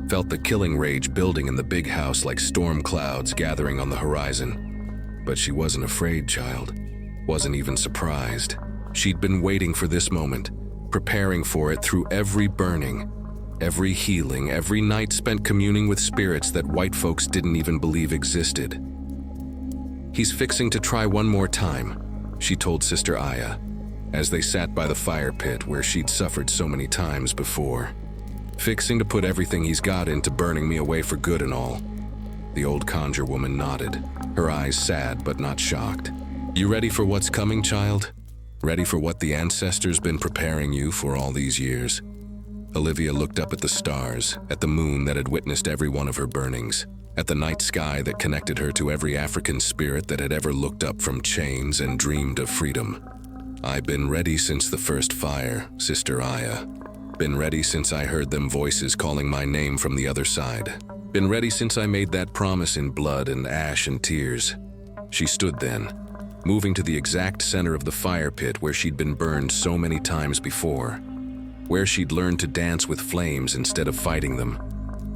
Felt the killing rage building in the big house like storm clouds gathering on the horizon. But she wasn't afraid, child. Wasn't even surprised. She'd been waiting for this moment, preparing for it through every burning, every healing, every night spent communing with spirits that white folks didn't even believe existed. "He's fixing to try one more time," she told Sister Aya, as they sat by the fire pit where she'd suffered so many times before. "Fixing to put everything he's got into burning me away for good and all." The old conjure woman nodded, her eyes sad but not shocked. "You ready for what's coming, child? Ready for what the ancestors been preparing you for all these years?" Olivia looked up at the stars, at the moon that had witnessed every one of her burnings, at the night sky that connected her to every African spirit that had ever looked up from chains and dreamed of freedom. "I've been ready since the first fire, Sister Aya. Been ready since I heard them voices calling my name from the other side. Been ready since I made that promise in blood and ash and tears." She stood then, moving to the exact center of the fire pit where she'd been burned so many times before, where she'd learned to dance with flames instead of fighting them,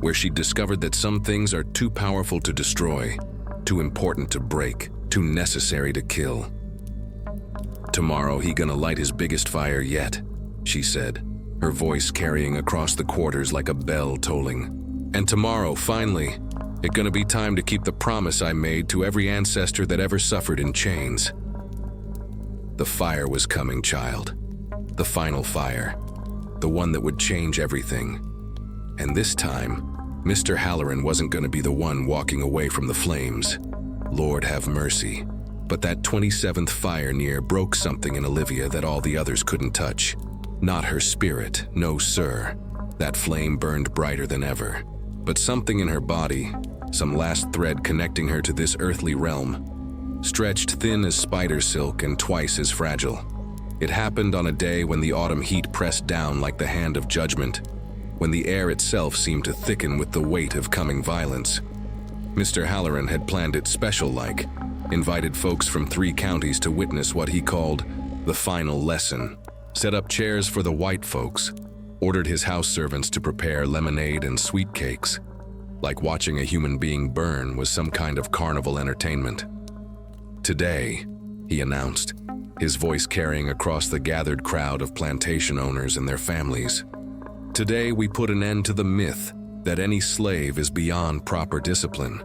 where she'd discovered that some things are too powerful to destroy, too important to break, too necessary to kill. "Tomorrow he gonna light his biggest fire yet," she said, her voice carrying across the quarters like a bell tolling. "And tomorrow, finally, it gonna be time to keep the promise I made to every ancestor that ever suffered in chains." The fire was coming, child. The final fire. The one that would change everything. And this time, Mr. Halloran wasn't going to be the one walking away from the flames. Lord have mercy. But that 27th fire near broke something in Olivia that all the others couldn't touch. Not her spirit, no sir. That flame burned brighter than ever. But something in her body, some last thread connecting her to this earthly realm, stretched thin as spider silk and twice as fragile. It happened on a day when the autumn heat pressed down like the hand of judgment, when the air itself seemed to thicken with the weight of coming violence. Mr. Halloran had planned it special-like, invited folks from 3 counties to witness what he called the final lesson, set up chairs for the white folks, ordered his house servants to prepare lemonade and sweet cakes, like watching a human being burn was some kind of carnival entertainment. "Today," he announced, his voice carrying across the gathered crowd of plantation owners and their families. "Today we put an end to the myth that any slave is beyond proper discipline.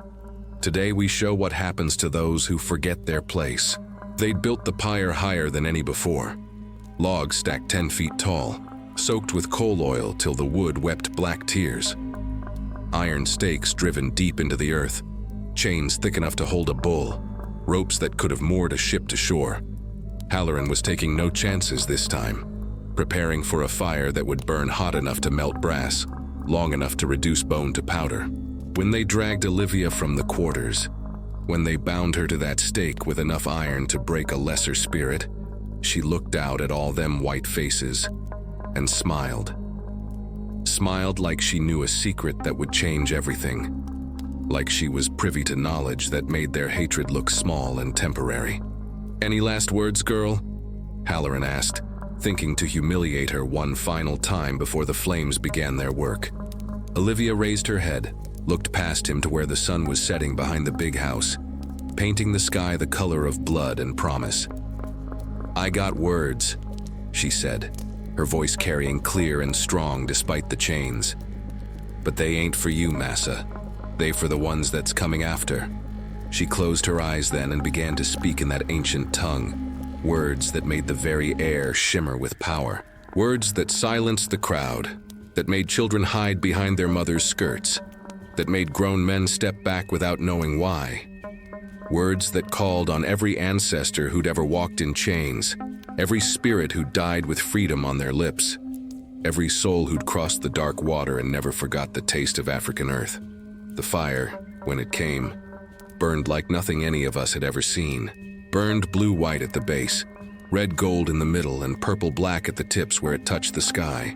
Today we show what happens to those who forget their place." They'd built the pyre higher than any before. Logs stacked 10 feet tall, soaked with coal oil till the wood wept black tears. Iron stakes driven deep into the earth, chains thick enough to hold a bull, ropes that could have moored a ship to shore. Halloran was taking no chances this time. preparing for a fire that would burn hot enough to melt brass, long enough to reduce bone to powder. When they dragged Olivia from the quarters, when they bound her to that stake with enough iron to break a lesser spirit, she looked out at all them white faces and smiled. Smiled like she knew a secret that would change everything, like she was privy to knowledge that made their hatred look small and temporary. "Any last words, girl?" Halloran asked, thinking to humiliate her one final time before the flames began their work. Olivia raised her head, looked past him to where the sun was setting behind the big house, painting the sky the color of blood and promise. "I got words," she said, her voice carrying clear and strong despite the chains. "But they ain't for you, massa. They for the ones that's coming after." She closed her eyes then and began to speak in that ancient tongue, words that made the very air shimmer with power. Words that silenced the crowd, that made children hide behind their mothers' skirts, that made grown men step back without knowing why. Words that called on every ancestor who'd ever walked in chains, every spirit who died with freedom on their lips, every soul who'd crossed the dark water and never forgot the taste of African earth. The fire, when it came, burned like nothing any of us had ever seen. Burned blue-white at the base, red-gold in the middle, and purple-black at the tips where it touched the sky.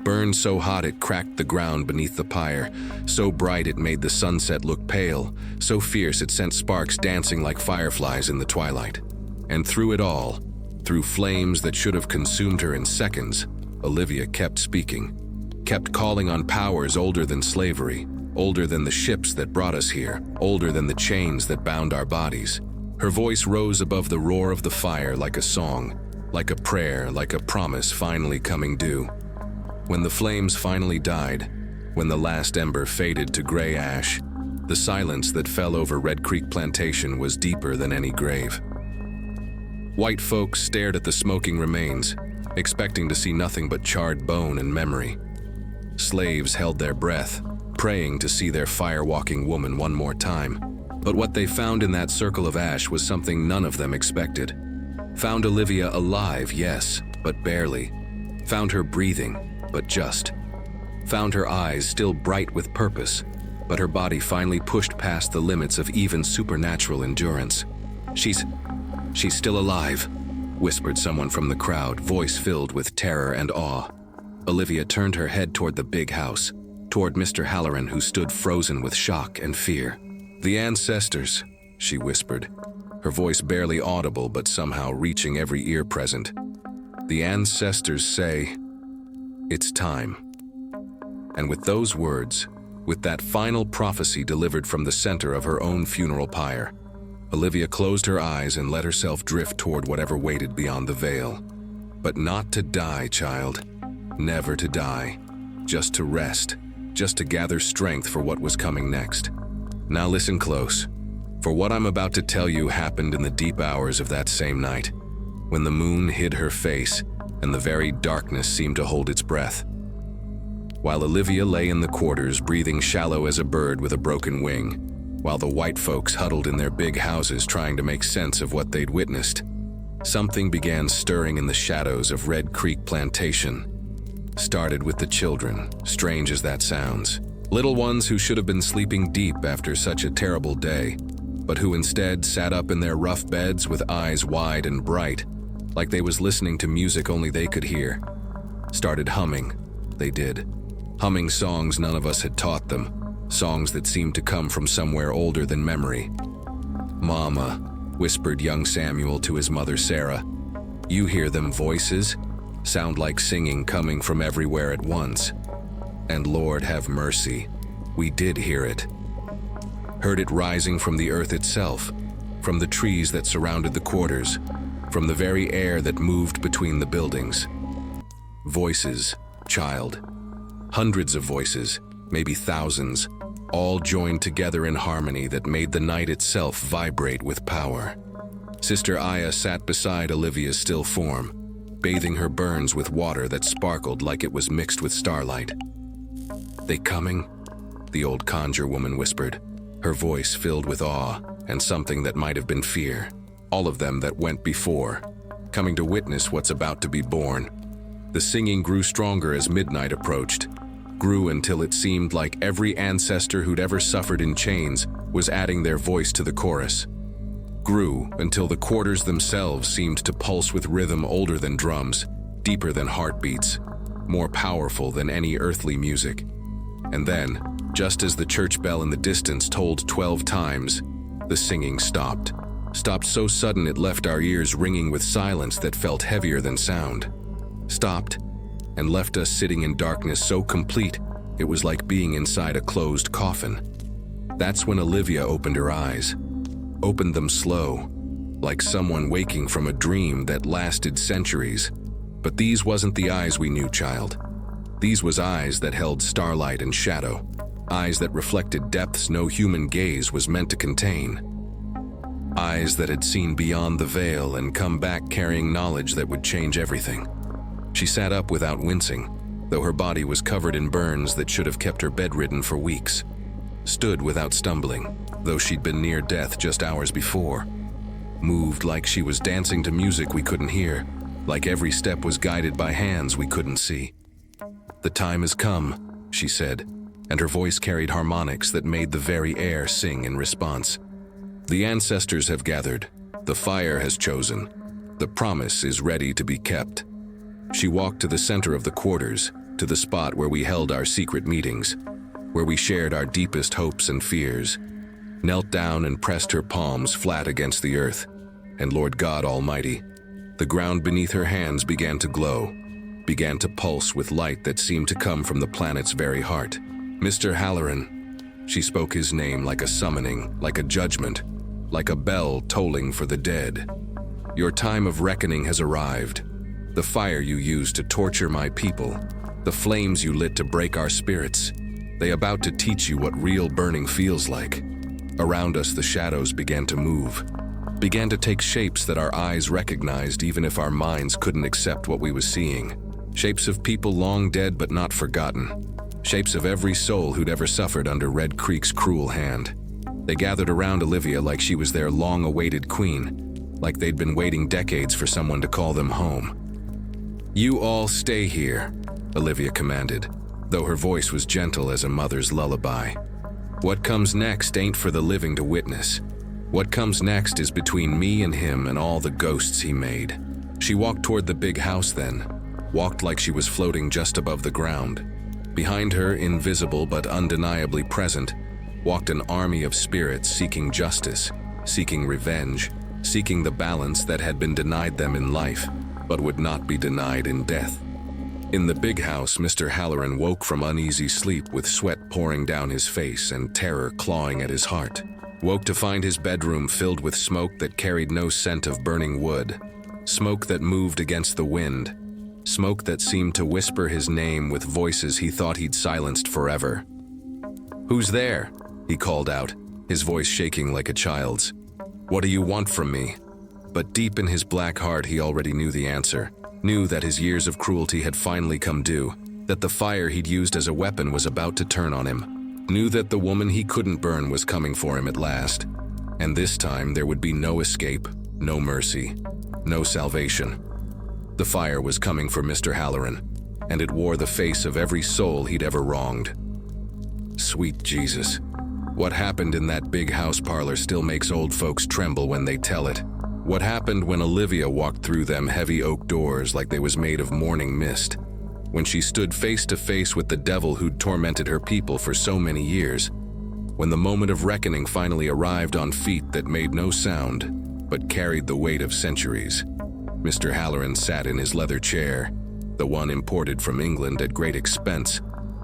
Burned so hot it cracked the ground beneath the pyre, so bright it made the sunset look pale, so fierce it sent sparks dancing like fireflies in the twilight. And through it all, through flames that should have consumed her in seconds, Olivia kept speaking, kept calling on powers older than slavery, older than the ships that brought us here, older than the chains that bound our bodies. Her voice rose above the roar of the fire like a song, like a prayer, like a promise finally coming due. When the flames finally died, when the last ember faded to gray ash, the silence that fell over Red Creek Plantation was deeper than any grave. White folks stared at the smoking remains, expecting to see nothing but charred bone and memory. Slaves held their breath, praying to see their fire-walking woman one more time. But what they found in that circle of ash was something none of them expected. Found Olivia alive, yes, but barely. Found her breathing, but just. Found her eyes still bright with purpose, but her body finally pushed past the limits of even supernatural endurance. She's still alive," whispered someone from the crowd, voice filled with terror and awe. Olivia turned her head toward the big house, toward Mister Halloran, who stood frozen with shock and fear. "The ancestors," she whispered, her voice barely audible but somehow reaching every ear present. "The ancestors say, it's time." And with those words, with that final prophecy delivered from the center of her own funeral pyre, Olivia closed her eyes and let herself drift toward whatever waited beyond the veil. But not to die, child. Never to die. Just to rest. Just to gather strength for what was coming next. Now listen close, for what I'm about to tell you happened in the deep hours of that same night, when the moon hid her face and the very darkness seemed to hold its breath. While Olivia lay in the quarters, breathing shallow as a bird with a broken wing, while the white folks huddled in their big houses trying to make sense of what they'd witnessed, something began stirring in the shadows of Red Creek Plantation. Started with the children, strange as that sounds. Little ones who should have been sleeping deep after such a terrible day, but who instead sat up in their rough beds with eyes wide and bright, like they was listening to music only they could hear. Started humming, they did. Humming songs none of us had taught them, songs that seemed to come from somewhere older than memory. "Mama," whispered young Samuel to his mother Sarah, "you hear them voices? Sound like singing coming from everywhere at once." And Lord have mercy, we did hear it. Heard it rising from the earth itself, from the trees that surrounded the quarters, from the very air that moved between the buildings. Voices, child. Hundreds of voices, maybe thousands, all joined together in harmony that made the night itself vibrate with power. Sister Aya sat beside Olivia's still form, bathing her burns with water that sparkled like it was mixed with starlight. "They coming?" the old conjure woman whispered, her voice filled with awe and something that might have been fear. "All of them that went before, coming to witness what's about to be born. The singing grew stronger as midnight approached, grew until it seemed like every ancestor who'd ever suffered in chains was adding their voice to the chorus. Grew until the quarters themselves seemed to pulse with rhythm older than drums, deeper than heartbeats, more powerful than any earthly music. And then, just as the church bell in the distance tolled 12 times, the singing stopped. Stopped so sudden it left our ears ringing with silence that felt heavier than sound. Stopped and left us sitting in darkness so complete it was like being inside a closed coffin. That's when Olivia opened her eyes. Opened them slow, like someone waking from a dream that lasted centuries. But these wasn't the eyes we knew, child. These was eyes that held starlight and shadow, eyes that reflected depths no human gaze was meant to contain. Eyes that had seen beyond the veil and come back carrying knowledge that would change everything. She sat up without wincing, though her body was covered in burns that should have kept her bedridden for weeks. Stood without stumbling, though she'd been near death just hours before. Moved like she was dancing to music we couldn't hear, like every step was guided by hands we couldn't see. "The time has come," she said, and her voice carried harmonics that made the very air sing in response. "The ancestors have gathered. The fire has chosen. The promise is ready to be kept." She walked to the center of the quarters, to the spot where we held our secret meetings, where we shared our deepest hopes and fears, knelt down and pressed her palms flat against the earth. And Lord God Almighty, the ground beneath her hands began to glow, began to pulse with light that seemed to come from the planet's very heart. "Mister Halloran," she spoke his name like a summoning, like a judgment, like a bell tolling for the dead. "Your time of reckoning has arrived. The fire you used to torture my people, the flames you lit to break our spirits, they about to teach you what real burning feels like." Around us the shadows began to move, began to take shapes that our eyes recognized even if our minds couldn't accept what we was seeing. Shapes of people long dead but not forgotten. Shapes of every soul who'd ever suffered under Red Creek's cruel hand. They gathered around Olivia like she was their long-awaited queen, like they'd been waiting decades for someone to call them home. "You all stay here," Olivia commanded, though her voice was gentle as a mother's lullaby. "What comes next ain't for the living to witness. What comes next is between me and him and all the ghosts he made." She walked toward the big house then, walked like she was floating just above the ground. Behind her, invisible but undeniably present, walked an army of spirits seeking justice, seeking revenge, seeking the balance that had been denied them in life, but would not be denied in death. In the big house, Mister Halloran woke from uneasy sleep with sweat pouring down his face and terror clawing at his heart. Woke to find his bedroom filled with smoke that carried no scent of burning wood, smoke that moved against the wind, smoke that seemed to whisper his name with voices he thought he'd silenced forever. "Who's there?" he called out, his voice shaking like a child's. "What do you want from me?" But deep in his black heart he already knew the answer, knew that his years of cruelty had finally come due, that the fire he'd used as a weapon was about to turn on him, knew that the woman he couldn't burn was coming for him at last. And this time there would be no escape, no mercy, no salvation. The fire was coming for Mister Halloran, and it wore the face of every soul he'd ever wronged. Sweet Jesus. What happened in that big house parlor still makes old folks tremble when they tell it. What happened when Olivia walked through them heavy oak doors like they was made of morning mist? When she stood face to face with the devil who'd tormented her people for so many years? When the moment of reckoning finally arrived on feet that made no sound, but carried the weight of centuries? Mister Halloran sat in his leather chair, the one imported from England at great expense,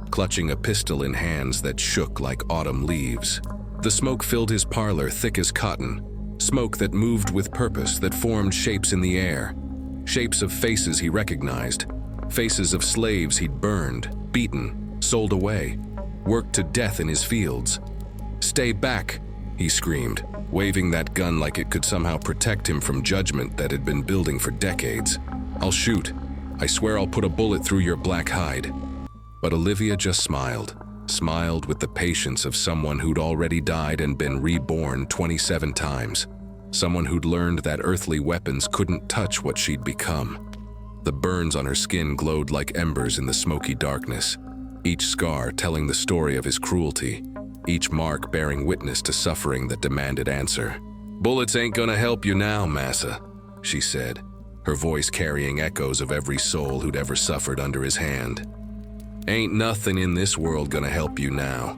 clutching a pistol in hands that shook like autumn leaves. The smoke filled his parlor thick as cotton, smoke that moved with purpose, that formed shapes in the air, shapes of faces he recognized, faces of slaves he'd burned, beaten, sold away, worked to death in his fields. "Stay back," he screamed, waving that gun like it could somehow protect him from judgment that had been building for decades. "I'll shoot. I swear I'll put a bullet through your black hide." But Olivia just smiled with the patience of someone who'd already died and been reborn 27 times, someone who'd learned that earthly weapons couldn't touch what she'd become. The burns on her skin glowed like embers in the smoky darkness, each scar telling the story of his cruelty, each mark bearing witness to suffering that demanded answer. "Bullets ain't gonna help you now, massa," she said, her voice carrying echoes of every soul who'd ever suffered under his hand. "Ain't nothing in this world gonna help you now.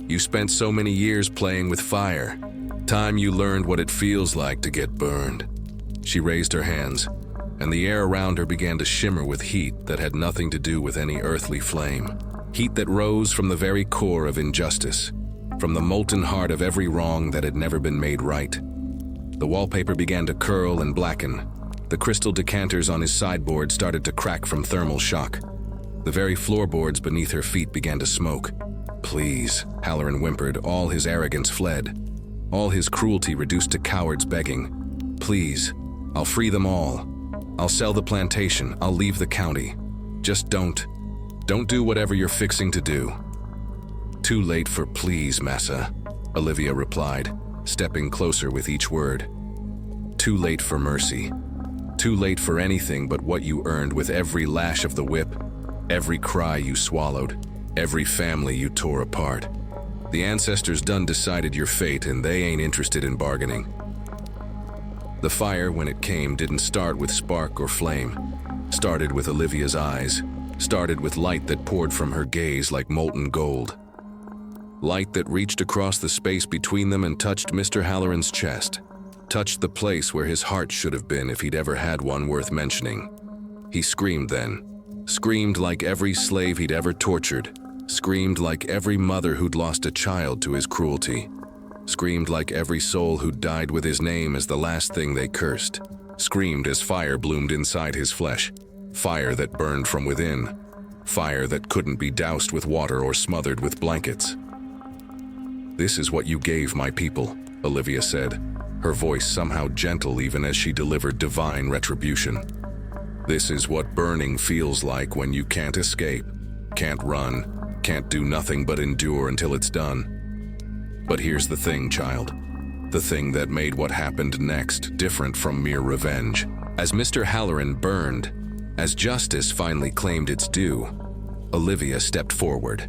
You spent so many years playing with fire. Time you learned what it feels like to get burned." She raised her hands, and the air around her began to shimmer with heat that had nothing to do with any earthly flame. Heat that rose from the very core of injustice, from the molten heart of every wrong that had never been made right. The wallpaper began to curl and blacken. The crystal decanters on his sideboard started to crack from thermal shock. The very floorboards beneath her feet began to smoke. "Please," Halloran whimpered, all his arrogance fled, all his cruelty reduced to cowards begging. "Please, I'll free them all. I'll sell the plantation, I'll leave the county. Just don't do whatever you're fixing to do." "Too late for please, massa," Olivia replied, stepping closer with each word. "Too late for mercy. Too late for anything but what you earned with every lash of the whip, every cry you swallowed, every family you tore apart. The ancestors done decided your fate, and they ain't interested in bargaining." The fire, when it came, didn't start with spark or flame. Started with Olivia's eyes, started with light that poured from her gaze like molten gold. Light that reached across the space between them and touched Mister Halloran's chest, touched the place where his heart should have been if he'd ever had one worth mentioning. He screamed then, screamed like every slave he'd ever tortured, screamed like every mother who'd lost a child to his cruelty, screamed like every soul who'd died with his name as the last thing they cursed, screamed as fire bloomed inside his flesh, fire that burned from within, fire that couldn't be doused with water or smothered with blankets. "This is what you gave my people," Olivia said, her voice somehow gentle even as she delivered divine retribution. "This is what burning feels like when you can't escape, can't run, can't do nothing but endure until it's done. But here's the thing, child. The thing that made what happened next different from mere revenge. As Mister Halloran burned, as justice finally claimed its due, Olivia stepped forward,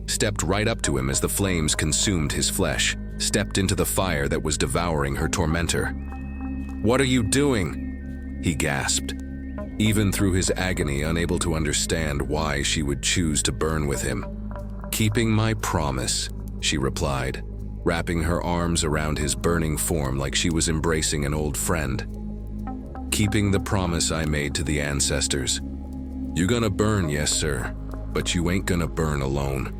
stepped right up to him as the flames consumed his flesh, stepped into the fire that was devouring her tormentor. "What are you doing?" he gasped, even through his agony unable to understand why she would choose to burn with him. "Keeping my promise," she replied, wrapping her arms around his burning form like she was embracing an old friend. "Keeping the promise I made to the ancestors. You gonna burn, yes sir, but you ain't gonna burn alone.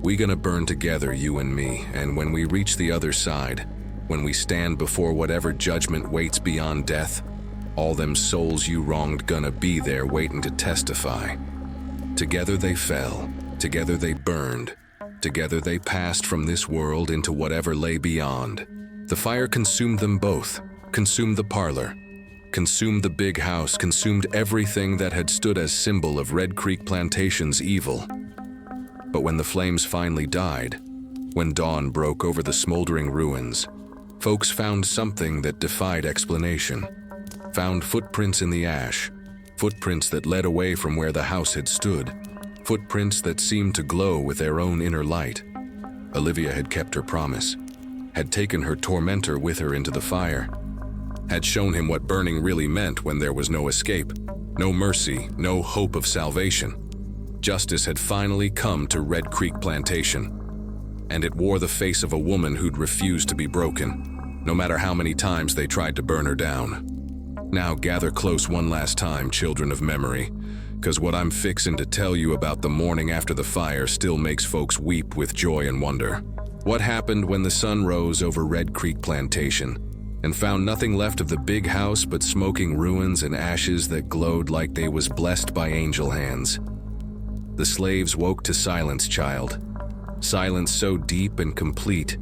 We gonna burn together, you and me, and when we reach the other side, when we stand before whatever judgment waits beyond death, all them souls you wronged gonna be there waiting to testify. Together they fell, together they burned, together they passed from this world into whatever lay beyond. The fire consumed them both, consumed the parlor, consumed the big house, consumed everything that had stood as symbol of Red Creek Plantation's evil. But when the flames finally died, when dawn broke over the smoldering ruins, folks found something that defied explanation. Found footprints in the ash, footprints that led away from where the house had stood, footprints that seemed to glow with their own inner light. Olivia had kept her promise, had taken her tormentor with her into the fire, had shown him what burning really meant when there was no escape, no mercy, no hope of salvation. Justice had finally come to Red Creek Plantation, and it wore the face of a woman who'd refused to be broken, no matter how many times they tried to burn her down. Now gather close one last time, children of memory, 'cause what I'm fixin' to tell you about the morning after the fire still makes folks weep with joy and wonder. What happened when the sun rose over Red Creek Plantation and found nothing left of the big house but smoking ruins and ashes that glowed like they was blessed by angel hands. The slaves woke to silence, child. Silence so deep and complete,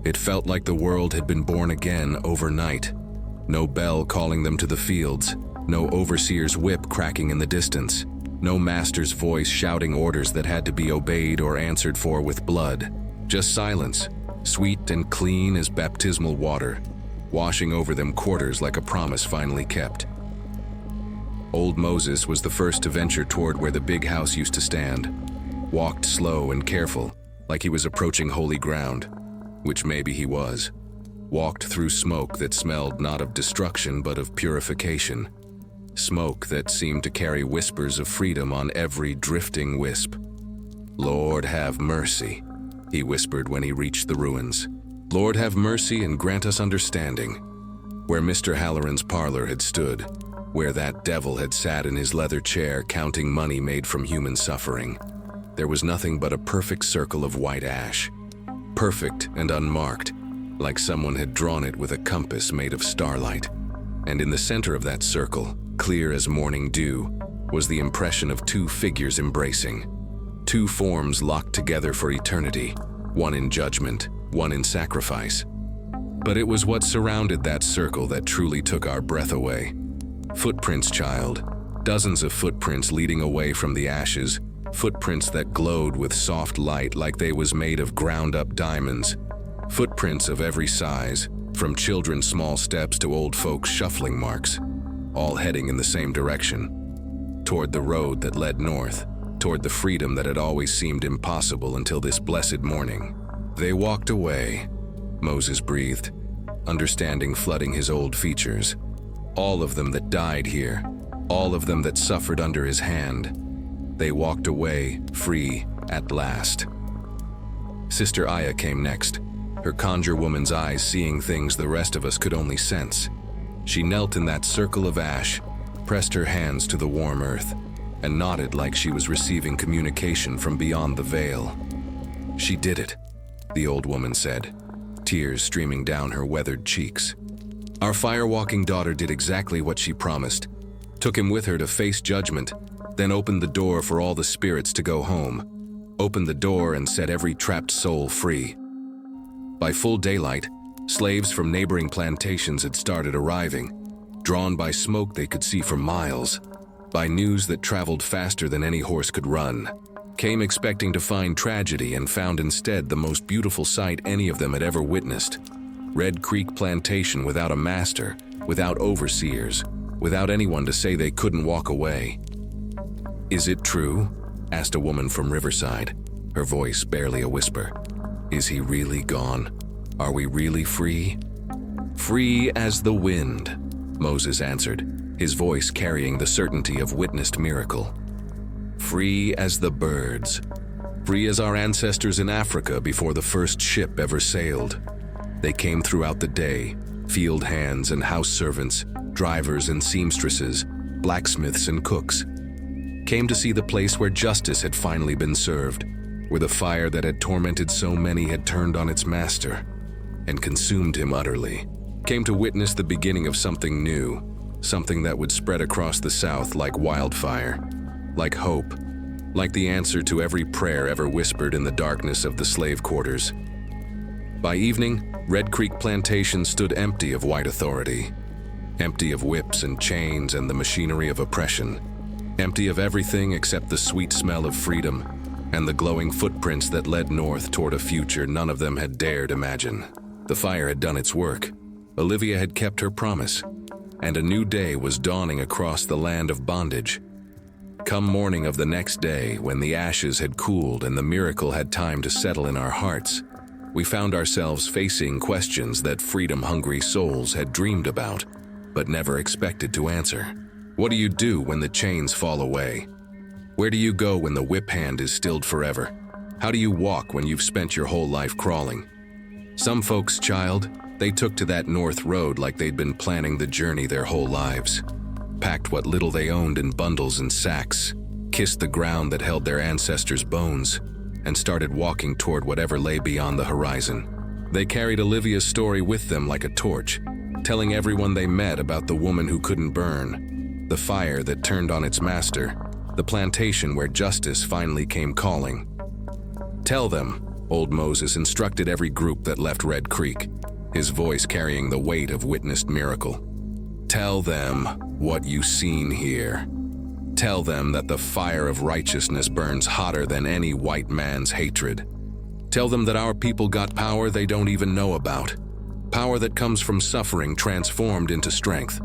it felt like the world had been born again overnight. No bell calling them to the fields, no overseer's whip cracking in the distance, no master's voice shouting orders that had to be obeyed or answered for with blood. Just silence, sweet and clean as baptismal water, washing over them quarters like a promise finally kept. Old Moses was the first to venture toward where the big house used to stand. Walked slow and careful, like he was approaching holy ground, which maybe he was. Walked through smoke that smelled not of destruction but of purification. Smoke that seemed to carry whispers of freedom on every drifting wisp. "Lord, have mercy," he whispered when he reached the ruins. "Lord, have mercy and grant us understanding." Where Mister Halloran's parlor had stood, where that devil had sat in his leather chair counting money made from human suffering, there was nothing but a perfect circle of white ash. Perfect and unmarked, like someone had drawn it with a compass made of starlight. And in the center of that circle, clear as morning dew, was the impression of two figures embracing. Two forms locked together for eternity, one in judgment, one in sacrifice. But it was what surrounded that circle that truly took our breath away. Footprints, child. Dozens of footprints leading away from the ashes, footprints that glowed with soft light like they was made of ground-up diamonds. Footprints of every size, from children's small steps to old folks' shuffling marks, all heading in the same direction, toward the road that led north, toward the freedom that had always seemed impossible until this blessed morning. They walked away, Moses breathed, understanding flooding his old features. All of them that died here, all of them that suffered under his hand. They walked away, free, at last. Sister Aya came next, her conjure woman's eyes seeing things the rest of us could only sense. She knelt in that circle of ash, pressed her hands to the warm earth, and nodded like she was receiving communication from beyond the veil. "She did it," the old woman said, tears streaming down her weathered cheeks. "Our fire-walking daughter did exactly what she promised, took him with her to face judgment, then opened the door for all the spirits to go home, opened the door and set every trapped soul free." By full daylight, slaves from neighboring plantations had started arriving, drawn by smoke they could see for miles, by news that traveled faster than any horse could run. Came expecting to find tragedy and found instead the most beautiful sight any of them had ever witnessed. Red Creek Plantation without a master, without overseers, without anyone to say they couldn't walk away. "Is it true?" asked a woman from Riverside, her voice barely a whisper. "Is he really gone? Are we really free?" "Free as the wind," Moses answered, his voice carrying the certainty of witnessed miracle. "Free as the birds. Free as our ancestors in Africa before the first ship ever sailed. They came throughout the day, field hands and house servants, drivers and seamstresses, blacksmiths and cooks. Came to see the place where justice had finally been served, where the fire that had tormented so many had turned on its master and consumed him utterly. Came to witness the beginning of something new, something that would spread across the South like wildfire, like hope, like the answer to every prayer ever whispered in the darkness of the slave quarters. By evening, Red Creek Plantation stood empty of white authority, empty of whips and chains and the machinery of oppression, empty of everything except the sweet smell of freedom and the glowing footprints that led north toward a future none of them had dared imagine. The fire had done its work. Olivia had kept her promise, and a new day was dawning across the land of bondage. Come morning of the next day, when the ashes had cooled and the miracle had time to settle in our hearts, we found ourselves facing questions that freedom-hungry souls had dreamed about, but never expected to answer. What do you do when the chains fall away? Where do you go when the whip hand is stilled forever? How do you walk when you've spent your whole life crawling? Some folks, child, they took to that north road like they'd been planning the journey their whole lives. Packed what little they owned in bundles and sacks, kissed the ground that held their ancestors' bones, and started walking toward whatever lay beyond the horizon. They carried Olivia's story with them like a torch, telling everyone they met about the woman who couldn't burn, the fire that turned on its master, the plantation where justice finally came calling. "Tell them," old Moses instructed every group that left Red Creek, his voice carrying the weight of witnessed miracle. "Tell them what you seen here. Tell them that the fire of righteousness burns hotter than any white man's hatred. Tell them that our people got power they don't even know about, power that comes from suffering transformed into strength.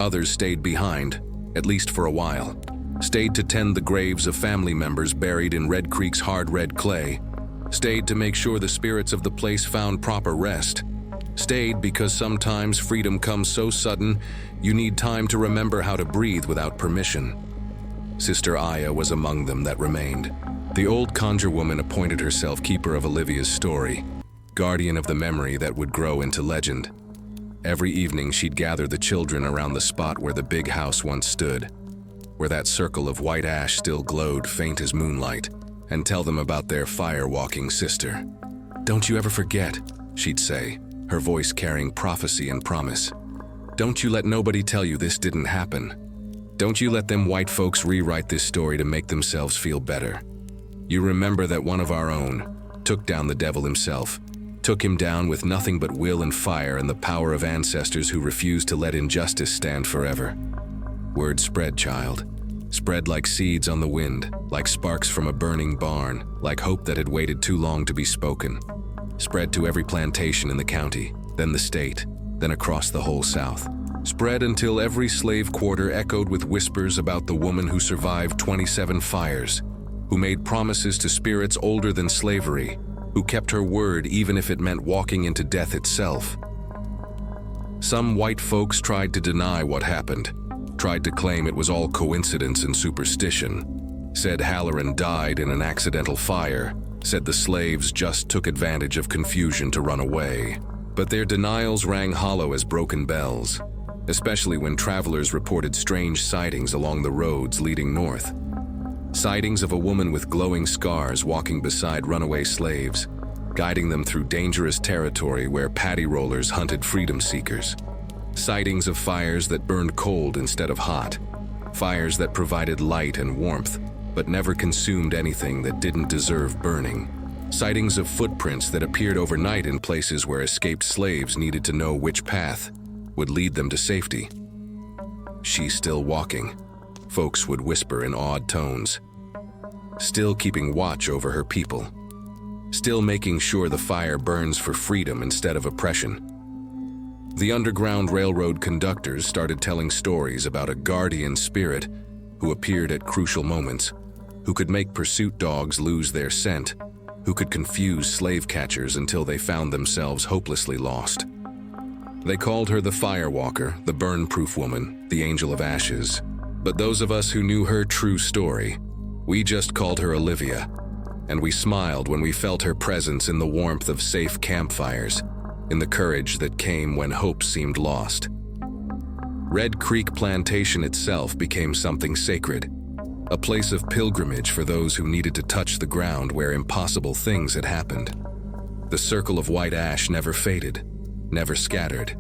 Others stayed behind, at least for a while. Stayed to tend the graves of family members buried in Red Creek's hard red clay. Stayed to make sure the spirits of the place found proper rest. Stayed because sometimes freedom comes so sudden, you need time to remember how to breathe without permission. Sister Aya was among them that remained. The old conjure woman appointed herself keeper of Olivia's story, guardian of the memory that would grow into legend. Every evening she'd gather the children around the spot where the big house once stood, where that circle of white ash still glowed faint as moonlight, and tell them about their fire-walking sister. "Don't you ever forget," she'd say, her voice carrying prophecy and promise. "Don't you let nobody tell you this didn't happen. Don't you let them white folks rewrite this story to make themselves feel better. You remember that one of our own took down the devil himself, took him down with nothing but will and fire and the power of ancestors who refused to let injustice stand forever. Word spread, child. Spread like seeds on the wind, like sparks from a burning barn, like hope that had waited too long to be spoken. Spread to every plantation in the county, then the state, then across the whole South. Spread until every slave quarter echoed with whispers about the woman who survived 27 fires, who made promises to spirits older than slavery, who kept her word even if it meant walking into death itself. Some white folks tried to deny what happened, tried to claim it was all coincidence and superstition, said Halloran died in an accidental fire, said the slaves just took advantage of confusion to run away. But their denials rang hollow as broken bells, especially when travelers reported strange sightings along the roads leading north. Sightings of a woman with glowing scars walking beside runaway slaves, guiding them through dangerous territory where paddy rollers hunted freedom seekers. Sightings of fires that burned cold instead of hot, fires that provided light and warmth, but never consumed anything that didn't deserve burning. Sightings of footprints that appeared overnight in places where escaped slaves needed to know which path would lead them to safety. "She's still walking," folks would whisper in awed tones. "Still keeping watch over her people. Still making sure the fire burns for freedom instead of oppression." The Underground Railroad conductors started telling stories about a guardian spirit who appeared at crucial moments, who could make pursuit dogs lose their scent, who could confuse slave catchers until they found themselves hopelessly lost. They called her the Firewalker, the burn-proof woman, the Angel of Ashes. But those of us who knew her true story, we just called her Olivia, and we smiled when we felt her presence in the warmth of safe campfires, in the courage that came when hope seemed lost. Red Creek Plantation itself became something sacred, a place of pilgrimage for those who needed to touch the ground where impossible things had happened. The circle of white ash never faded, never scattered,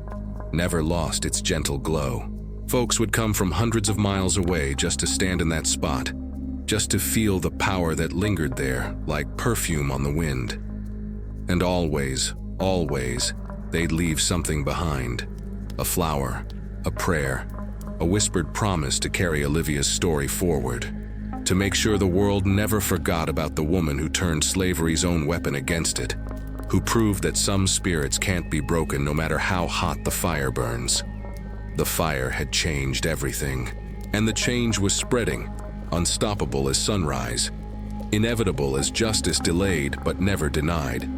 never lost its gentle glow. Folks would come from hundreds of miles away just to stand in that spot, just to feel the power that lingered there like perfume on the wind. And always, always, they'd leave something behind. A flower, a prayer, a whispered promise to carry Olivia's story forward, to make sure the world never forgot about the woman who turned slavery's own weapon against it, who proved that some spirits can't be broken no matter how hot the fire burns. The fire had changed everything, and the change was spreading, unstoppable as sunrise, inevitable as justice delayed but never denied.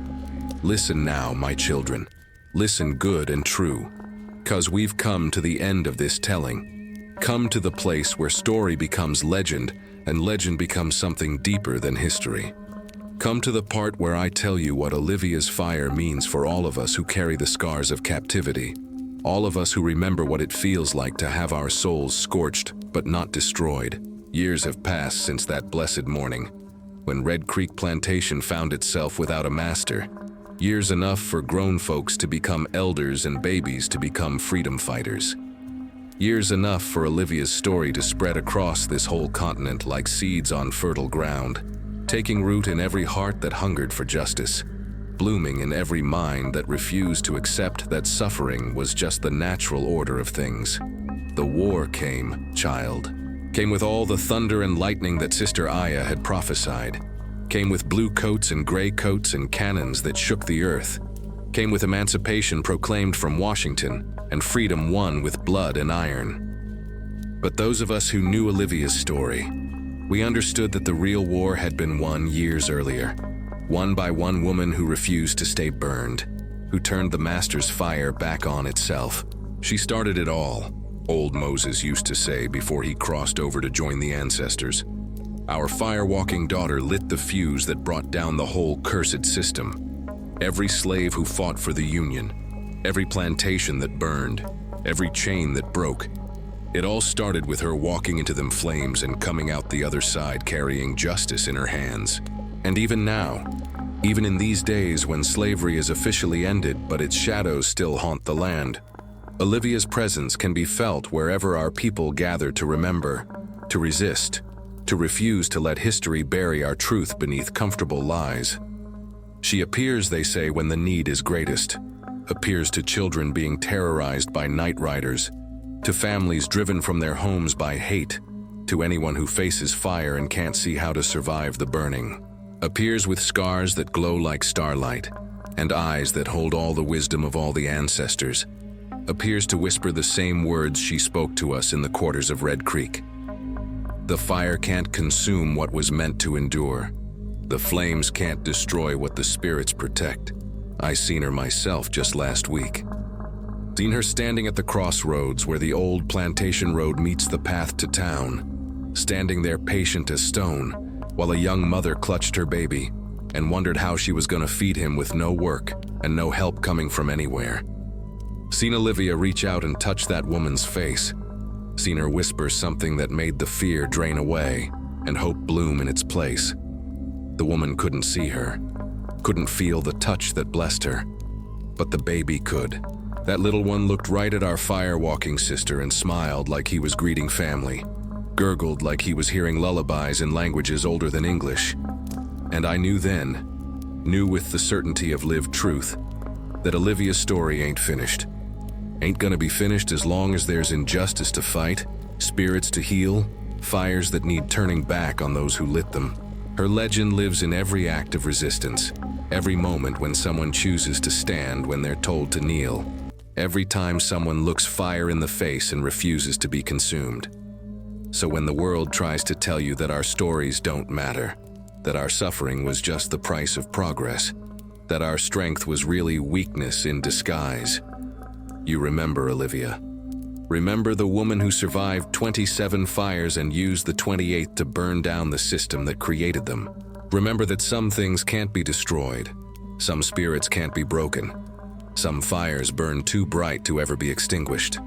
Listen now, my children. Listen good and true, 'cause we've come to the end of this telling. Come to the place where story becomes legend and legend becomes something deeper than history. Come to the part where I tell you what Olivia's fire means for all of us who carry the scars of captivity, all of us who remember what it feels like to have our souls scorched but not destroyed. Years have passed since that blessed morning, when Red Creek Plantation found itself without a master. Years enough for grown folks to become elders and babies to become freedom fighters. Years enough for Olivia's story to spread across this whole continent like seeds on fertile ground, taking root in every heart that hungered for justice, blooming in every mind that refused to accept that suffering was just the natural order of things. The war came, child. Came with all the thunder and lightning that Sister Aya had prophesied. Came with blue coats and gray coats and cannons that shook the earth. Came with emancipation proclaimed from Washington and freedom won with blood and iron. But those of us who knew Olivia's story, we understood that the real war had been won years earlier, won by one woman who refused to stay burned, who turned the master's fire back on itself. She started it all, old Moses used to say before he crossed over to join the ancestors. Our fire-walking daughter lit the fuse that brought down the whole cursed system. Every slave who fought for the Union, every plantation that burned, every chain that broke. It all started with her walking into them flames and coming out the other side carrying justice in her hands. And even now, even in these days when slavery is officially ended but its shadows still haunt the land, Olivia's presence can be felt wherever our people gather to remember, to resist, to refuse to let history bury our truth beneath comfortable lies. She appears, they say, when the need is greatest, appears to children being terrorized by night riders, to families driven from their homes by hate, to anyone who faces fire and can't see how to survive the burning. Appears with scars that glow like starlight, and eyes that hold all the wisdom of all the ancestors. Appears to whisper the same words she spoke to us in the quarters of Red Creek. The fire can't consume what was meant to endure. The flames can't destroy what the spirits protect. I seen her myself just last week. Seen her standing at the crossroads where the old plantation road meets the path to town, standing there patient as stone, while a young mother clutched her baby and wondered how she was going to feed him with no work and no help coming from anywhere. Seen Olivia reach out and touch that woman's face. Seen her whisper something that made the fear drain away and hope bloom in its place. The woman couldn't see her, couldn't feel the touch that blessed her, but the baby could. That little one looked right at our fire-walking sister and smiled like he was greeting family, gurgled like he was hearing lullabies in languages older than English. And I knew then, knew with the certainty of lived truth, that Olivia's story ain't finished. Ain't gonna be finished as long as there's injustice to fight, spirits to heal, fires that need turning back on those who lit them. Her legend lives in every act of resistance, every moment when someone chooses to stand when they're told to kneel, every time someone looks fire in the face and refuses to be consumed. So when the world tries to tell you that our stories don't matter, that our suffering was just the price of progress, that our strength was really weakness in disguise, you remember Olivia. Remember the woman who survived 27 fires and used the 28th to burn down the system that created them. Remember that some things can't be destroyed, some spirits can't be broken, some fires burn too bright to ever be extinguished.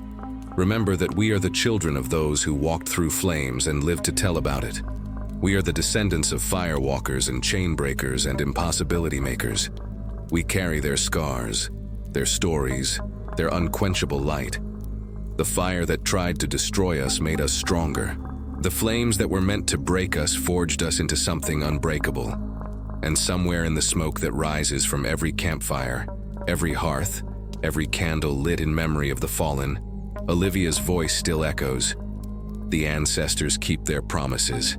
Remember that we are the children of those who walked through flames and lived to tell about it. We are the descendants of firewalkers and chain breakers and impossibility makers. We carry their scars, their stories, their unquenchable light. The fire that tried to destroy us made us stronger. The flames that were meant to break us forged us into something unbreakable. And somewhere in the smoke that rises from every campfire, every hearth, every candle lit in memory of the fallen, Olivia's voice still echoes. The ancestors keep their promises.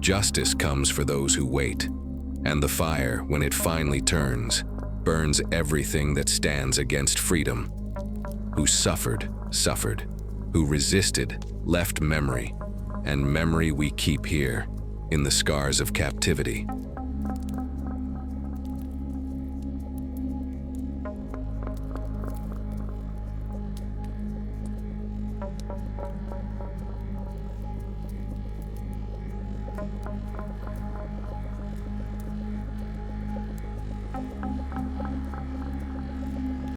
Justice comes for those who wait. And the fire, when it finally turns, burns everything that stands against freedom. Who suffered, who resisted, left memory, and memory we keep here, in the scars of captivity.